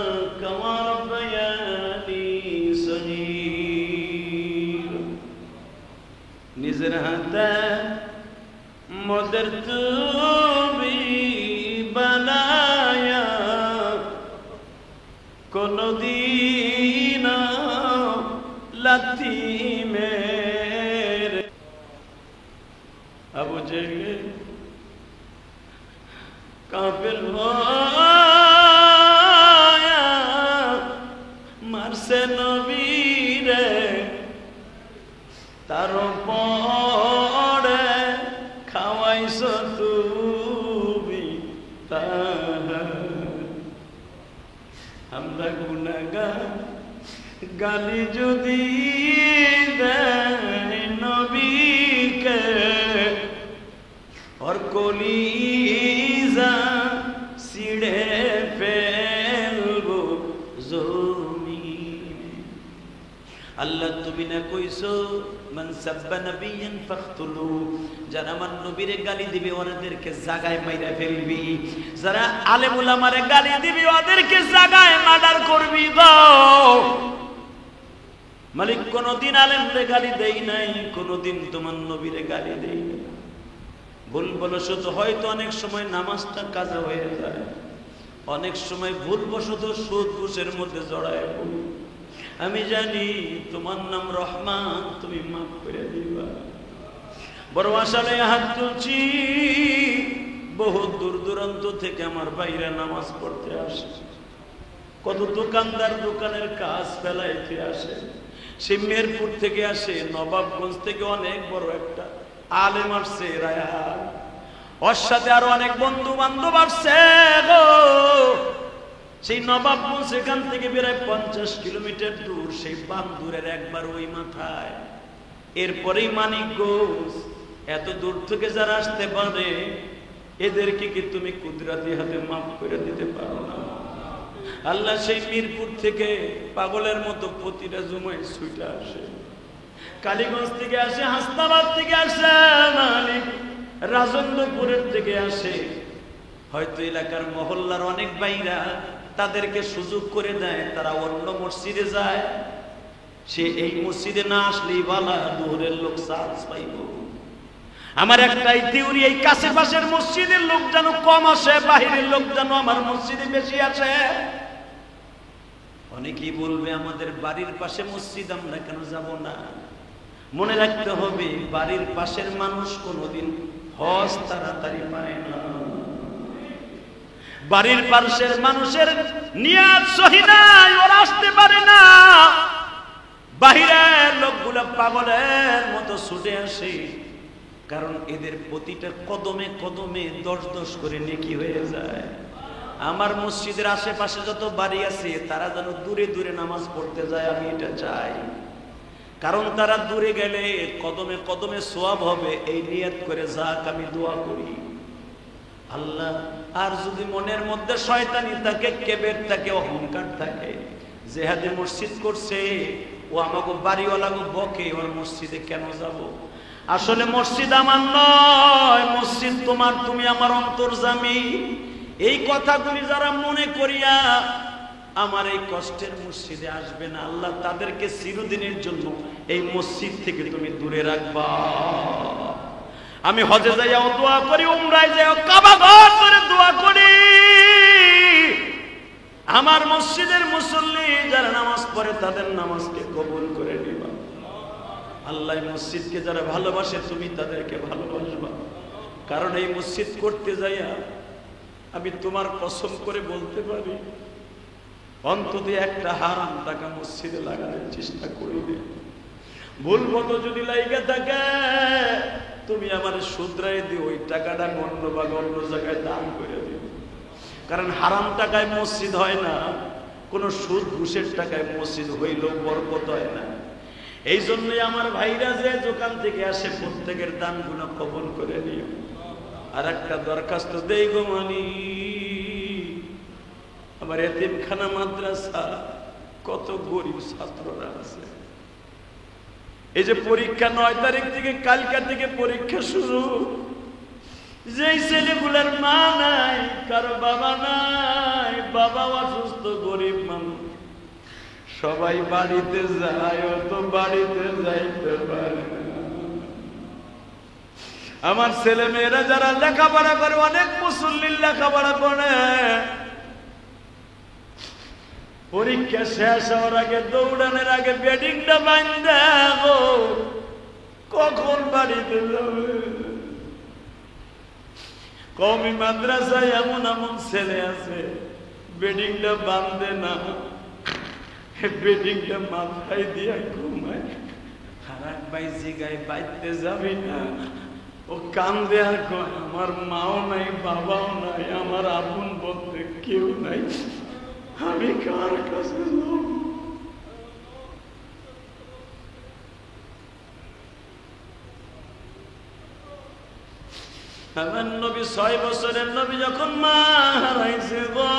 S1: كما ربياني صغيرا. रहमत मुदर তুমি बनाया कोनोदिन लाथी मेरे अबू जहल काफिर होया मारसे नबी रे तारो पड़े खावाइছো তুমি তাহার আমরা গুনাহগার গালি যদি দেয় নবীকে और কলিজা ছিঁড়ে ফেলবো জমিনে আল্লাহ তুমি না কইছো মান সাব্বা নবিয়ান ফাখতুলু যারা আমার নবীরে গালি দিবে ওদেরকে জায়গায় মাইরা ফেলবি যারা আলেম উলামারে গালি দিবে ওদেরকে জায়গায় মার্ডার করবি গো মালিক কোনদিন আলেমরে গালি দেই নাই কোনদিন তোমার নবীরে গালি দেই নাই ভুল বশত হয়তো অনেক সময় নামাজটা কাজা হয়ে যায় অনেক সময় ভুল বশত সুদ ঘুষের মধ্যে জড়ায় পড়ি আমি জানি তোমার নাম রহমান তুমি মাফ করে দিবা বড় আশালে হাত তুলছি বহু দূর দূরান্ত থেকে আমার ভাইরা নামাজ পড়তে আসে কত দোকানদার দোকানের কাজ ফেলাইতে আসে সে মেরপুর থেকে আসে নবাবগঞ্জ থেকে অনেক বড় একটা আলেম আসছে রায়হান ওর সাথে আরো অনেক বন্ধু বান্ধব আসছে গো সেই নবাবগঞ্জ সেখান থেকে বেরায় 50 কিলোমিটার দূর সেই বান্দুরের একবার ওই মাথায় এরপরেই মানিকগঞ্জ এত দূর থেকে যারা আসতে পারে এদেরকে কি তুমি কুদরতি হাতে মাফ করে দিতে পারো না আল্লাহ সেই মিরপুর থেকে পাগলের মতো প্রতিটা জুমায় ছুটে আসে কালীগঞ্জ থেকে আসে হাসনাবাদ থেকে আসে মালিক রাজেন্দ্রপুরের থেকে আসে হয়তো এলাকার মহল্লার অনেক ভাইরা তাদেরকে সুযোগ করে দেয় তারা অন্য মসজিদে যায় সে এই মসজিদে না আসলেই বালা দূরের লোক চান্স পাইব আমার একটাই থিওরি এই কাছে পাশের মসজিদের লোক যেন কম আসে বাহিরের লোক যেন আমার মসজিদে বেশি আসে অনেকেই বলবে আমাদের বাড়ির পাশে মসজিদ আমরা কেন যাব না মনে রাখতে হবে বাড়ির পাশের মানুষ কোনোদিন হজ তাড়াতাড়ি পায় না বাড়ির পাশের মানুষের নিয়ত সহি নাই ওরা আসতে পারে না বাহিরের লোকগুলো পাগলের মতো ছুটে আসে কারণ এদের প্রতিটা কদমে কদমে 10 করে নেকি হয়ে যায় আমার মসজিদের আশেপাশে যত বাড়ি আছে তারা যেন দূরে দূরে নামাজ পড়তে যায় আমি এটা চাই কারণ তারা দূরে গেলে কদমে কদমে সওয়াব হবে এই নিয়ত করে যাক আমি দোয়া করি আল্লাহ আর যদি মনের মধ্যে শয়তানি থাকে কেবের থাকে অহংকার থাকে জেহাদে মসজিদ করছে ও আমাকে বাড়িওয়ালাকে বকে ওর মসজিদে কেন যাব আসলে মসজিদ আমার নয় মসজিদ তোমার তুমি আমার অন্তর্যামী এই কথাগুলি যারা মনে করিয়া আমার এই কষ্টের মসজিদে আসবে না আল্লাহ তাদেরকে চিরদিনের জন্য এই মসজিদ থেকে তুমি দূরে রাখবা আমি হজে যাইয়াও দোয়া করি উমরায় যাইয়াও কাবা ঘর করে দোয়া করি আমার মসজিদের মুসল্লি যারা নামাজ পড়ে তাদের নামাজকে কবুল করে নিবা আল্লাহ মসজিদকে যারা ভালোবাসে তুমি তাদেরকে ভালোবাসবা কারণ এই মসজিদ করতে যাইয়া আমি তোমার কসম করে বলতে পারি অন্তত একটা হারাম টাকা মসজিদে লাগানোর চেষ্টা করিবে ভুল মতো যদি লাইগা থাকে তুমি আমার শুধরাই দিও ওই টাকাটা অন্য ভাগে অন্য জায়গায় দান করে দিও কারণ হারাম টাকায় মসজিদ হয় না কোনো সুদ ঘুষের টাকায় মসজিদ হইলেও বরকত হয় না এই জন্যই আমার ভাইরা যে দোকান থেকে আসে প্রত্যেকের দানগুলো কবুল করে নিও আর একটা দরখাস্ত দেই গো মানি আমার এতিমখানা মাদ্রাসা কত গরিব ছাত্ররা আছে এই যে পরীক্ষা 9 তারিখ থেকে কালকা থেকে পরীক্ষা শুরু যেই ছেলেগুলোর মা নাই কারো বাবা নাই বাবা অসুস্থ গরিব মানুষ সবাই বাড়িতে যায় তো বাড়িতে যাইতে পারে আমার ছেলে মেয়েরা যারা লেখাপড়া করে, অনেক মুসল্লির লেখাপড়া করে, পরীক্ষা শেষ হওয়ার আগে, দৌড়ানোর আগে বেডিংটা বাঁধা কখন বাড়িতে যাবে। কওমি মাদ্রাসায় এমন এমন ছেলে আছে বেডিংটা বাঁধে না, বেডিংটা মাথায় দিয়ে ঘুমায়। খারাপ বাইজি গায়ে বাইতে যাবি না, ও কান্দে আর কয় আমার মাও নাই, বাবাও নাই, আমার আপন বলতে কেউ নাই, আমি কার কাছে যাব? আমার নবী 6 বছরের নবী যখন মা হারাইছে গো,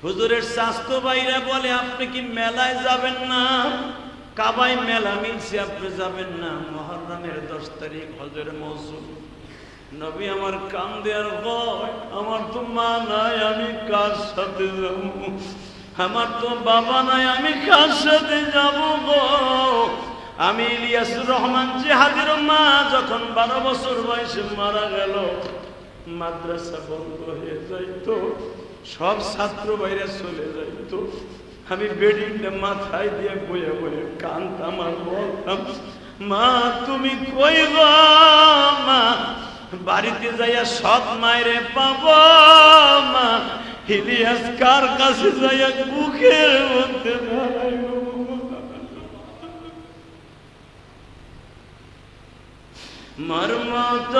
S1: হুজুরের স্বাস্থ্য বাইরে বলে আপনি কি মেলায় যাবেন না? কাবায় মেলা মিলছে, আপনি যাবেন না? মুহররমের 10 তারিখ হজের মৌসুম। নবী আমার কান্দে আর কয় আমার তো মা নাই, আমি কার সাথে যাব? আমার তো বাবা নাই, আমি কার সাথে যাব গো? আমি ইলিয়াসুর রহমান জিহাদির মা যখন 12 বছর বয়সে মারা গেল, মাদ্রাসা বন্ধ হয়ে যাইতো, সব ছাত্র বাইরে চলে যাইতো, আমি বেডিংটা মাথায় দিয়ে বয়ে বয়ে কাঁদতাম আর বলতাম মা তুমি কই গো? মা বাড়িতে যাইয়া সৎ মায়েরে পাবো, মা ইলিয়াস কার কাছে যাইয়া বুকের মধ্যে দাঁড়াইব? মর্মত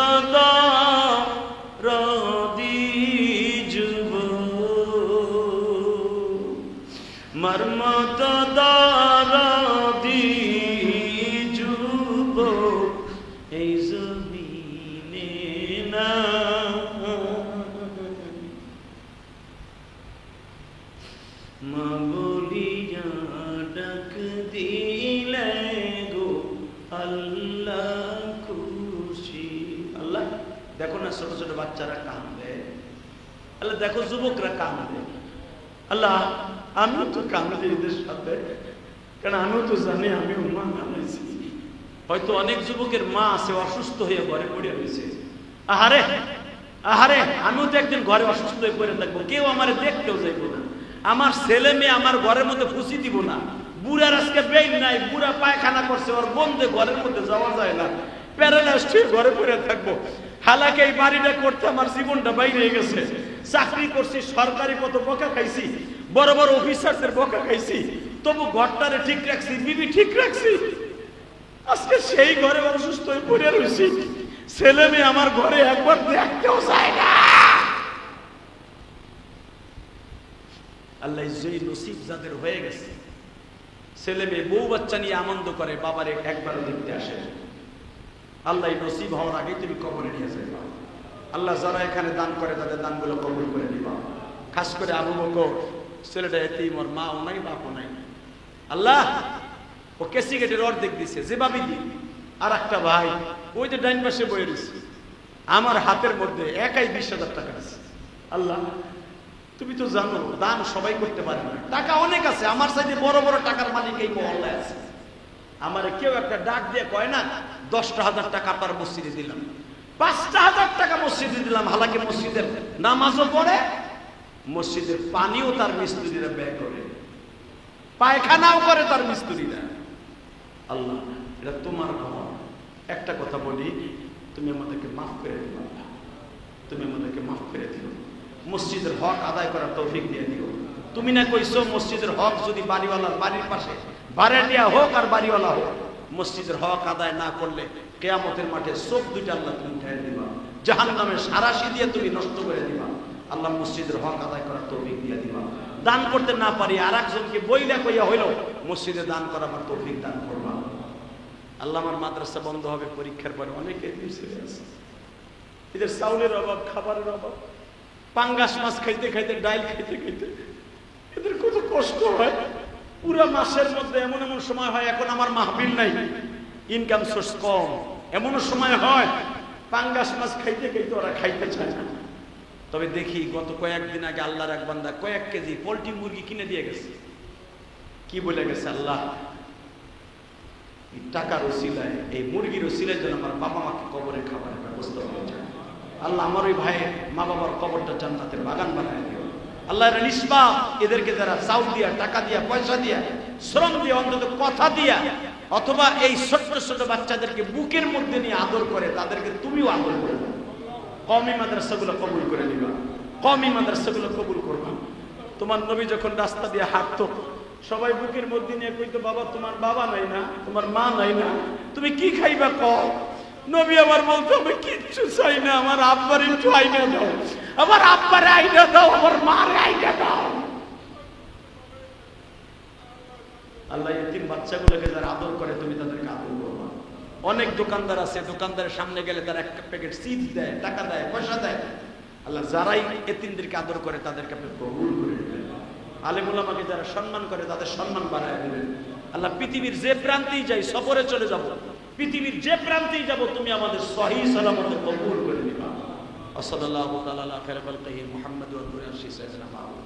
S1: রদি যুব, মর্মত রদি যুব, এই জমিনে না মা বলিয়া ডাক দিলে গো আল্লাহ। দেখো না ছোট ছোট বাচ্চারা কাঁদে, আল্লাহ দেখো যুবকরা কাঁদে, আল্লাহ আমিও তো কাঁদছি এদের সাথে, কারণ আমিও তো জানি আমিও মা হারাইছি। হয়তো অনেক যুবকের মা আছে অসুস্থ হয়ে ঘরে পড়ে রয়েছে, আহারে আহারে আমিও তো একদিন ঘরে অসুস্থ হয়ে পড়ে থাকবো, কেউ আমার দেখতেও যাইবো না, আমার ছেলে মেয়ে আমার ঘরের মধ্যে ফুসি দিব না, বুড়ার আজকে বেইন নাই, বুড়া পায়খানা করছে, ওর বন্ধে ঘরের মধ্যে যাওয়া যায় না, প্যারালাইজড হয়ে ঘরে পড়ে থাকবো। হালাকে এই বাড়িটা করতে আমার জীবনটা বাইরে গেছে, চাকরি করছি, সরকারি কত বকা খাইছি, বড় বড় অফিসারদের বকা খাইছি, তবু ঘরটারে ঠিক রাখছি, বিবি ঠিক রাখছি, আজকে সেই ঘরে অসুস্থ হয়ে পড়ে রয়েছি, ছেলে মেয়ে আমার ঘরে একবার দেখতেও চায় না। আল্লাহ যেই নসিব যাদের হয়ে গেছে, ছেলে মেয়ে বউ বাচ্চা নিয়ে আনন্দ করে, বাবারে একবারও দেখতে আসে, আল্লাহ নসিব হওয়ার আগে তুমি কবরে নিয়ে যাইবা। আল্লাহ যারা এখানে দান করে তাদের দানগুলো কবুল করে নিবা। খাস করে আবু বকর, ছেলেটা এতিম, ওর মাও নাই বাপও নাই, আল্লাহ ও কেসি গেটের অর্ধেক দিছে, যেভাবে দি। আর একটা ভাই ওই যে ডাইন পাশে বয়ে রয়েছে, আমার হাতের মধ্যে একাই 20,000 টাকা আছে। আল্লাহ তুমি তো জানো দান সবাই করতে পারে না, টাকা অনেক আছে, আমার সাথে বড় বড় টাকার মালিক এই মহল্লায় আছে। আমার কেউ একটা ডাক দিয়ে কয় না 10,000 টাকা আপনার মসজিদে দিলাম, 5,000 টাকা মসজিদে দিলাম, হালাকি মসজিদের নামাজও পড়ে, মসজিদের পানিও তার মিস্ত্রিরা ব্যয় করে, পায়খানাও করে তার মিস্ত্রিরা। আল্লাহ এটা তোমার ঘর, একটা কথা বলি, তুমি আমাদেরকে মাফ করে দিও, তুমি আমাদেরকে মাফ করে দিও, মসজিদের হক আদায় করার তৌফিক দিয়ে দিও। তুমি না কইছো মসজিদের হক যদি বাড়িওয়ালার বাড়ির পাশে ভাড়াটিয়া হোক আর বাড়িওয়ালা হোক, মসজিদের হক আদায় না করলে কিয়ামতের মাঠে চোখ দুইটা আল্লাহ তুমি উঠাই দিবা, জাহান্নামের সারাশি দিয়ে তুমি নষ্ট করে দিবা। আল্লাহ মসজিদের হক আদায় করার তৌফিক দিয়ে দিবা। দান করতে না পারি আর একজনকে বইলা কইয়া হইল মসজিদে দান করা আমার তৌফিক দান করবা। আল্লাহ আমার মাদ্রাসা বন্ধ হবে পরীক্ষার পরে, অনেকে ছেলে আছে এদের চাউলের অভাব, খাবারের অভাব, পাঙ্গাস মাছ খাইতে খাইতে, ডাইল খাইতে খাইতে এদের কত কষ্ট হয়। পুরা মাসের মধ্যে এমন এমন সময় হয়, এখন আমার মাহফিল নাই, ইনকাম সোর্স কম, এমনও সময় হয় পাঙ্গাস মাছ খাইতে খাইতে ওরা খাইতে চায় না। তবে দেখি গত কয়েকদিন আগে আল্লাহর এক বান্দা কয়েক কেজি পোল্ট্রি মুরগি কিনে দিয়ে গেছে, কি বলে গেছে, আল্লাহ এই টাকার ওসিলায়, এই মুরগির ওসিলায় যেন আমার বাবা মাকে কবরে খাবারের ব্যবস্থা হয়ে যায়। আল্লাহ আমার ওই ভাইয়ের মা বাবার কবরটা জান্নাতের বাগান বানায় দিও আল্লাহ। এরা নিষ্পাপ, এদেরকে যারা চাউল দিয়া, টাকা দিয়া, পয়সা দিয়া, শ্রম দিয়া, অন্তত কথা দিয়া, অথবা এই ছোট্ট ছোট বাচ্চাদেরকে বুকের মধ্যে নিয়ে আদর করে, তাদেরকে তুমিও আদর করে দাও। কওমি মাদ্রাসাগুলো কবুল করে নিবা, কওমি মাদ্রাসাগুলো কবুল করবা। তোমার নবী যখন রাস্তা দিয়ে হাঁটতো, সবাই বুকের মধ্যে নিয়ে কইতো, বাবা তোমার বাবা নাই না, তোমার মা নাই না, তুমি কি খাইবা কও? নবী আবার বলতো, আমি কিচ্ছু চাই না, আমার আব্বার একটু আইনা দাও, আমার আব্বার আইনা দাও, আমার মার আইনা দাও। আল্লাহ এতিম বাচ্চাগুলোকে যারা আদর করে, তুমি তাদেরকে আদর করবা। অনেক দোকানদার আছে, দোকানদারের সামনে গেলে তারা একটা প্যাকেট চিপস দেয়, টাকা দেয়, পয়সা দেয়। আল্লাহ যারাই এতিমদেরকে আদর করে তাদেরকে আপনি কবুল করে নেবেন। আলেম ওলামাকে যারা সম্মান করে তাদের সম্মান বাড়ায় দেবেন। আল্লাহ পৃথিবীর যে প্রান্তেই যাই, সফরে চলে যাব, পৃথিবীর যে প্রান্তেই যাব, তুমি আমাদের সহিহ সালামতে কবুল করে নিবা। সাল্লাল্লাহু তাআলা আলা খায়রি খালকিহি মুহাম্মাদ ওয়া আলিহি ওয়া সাহবিহি।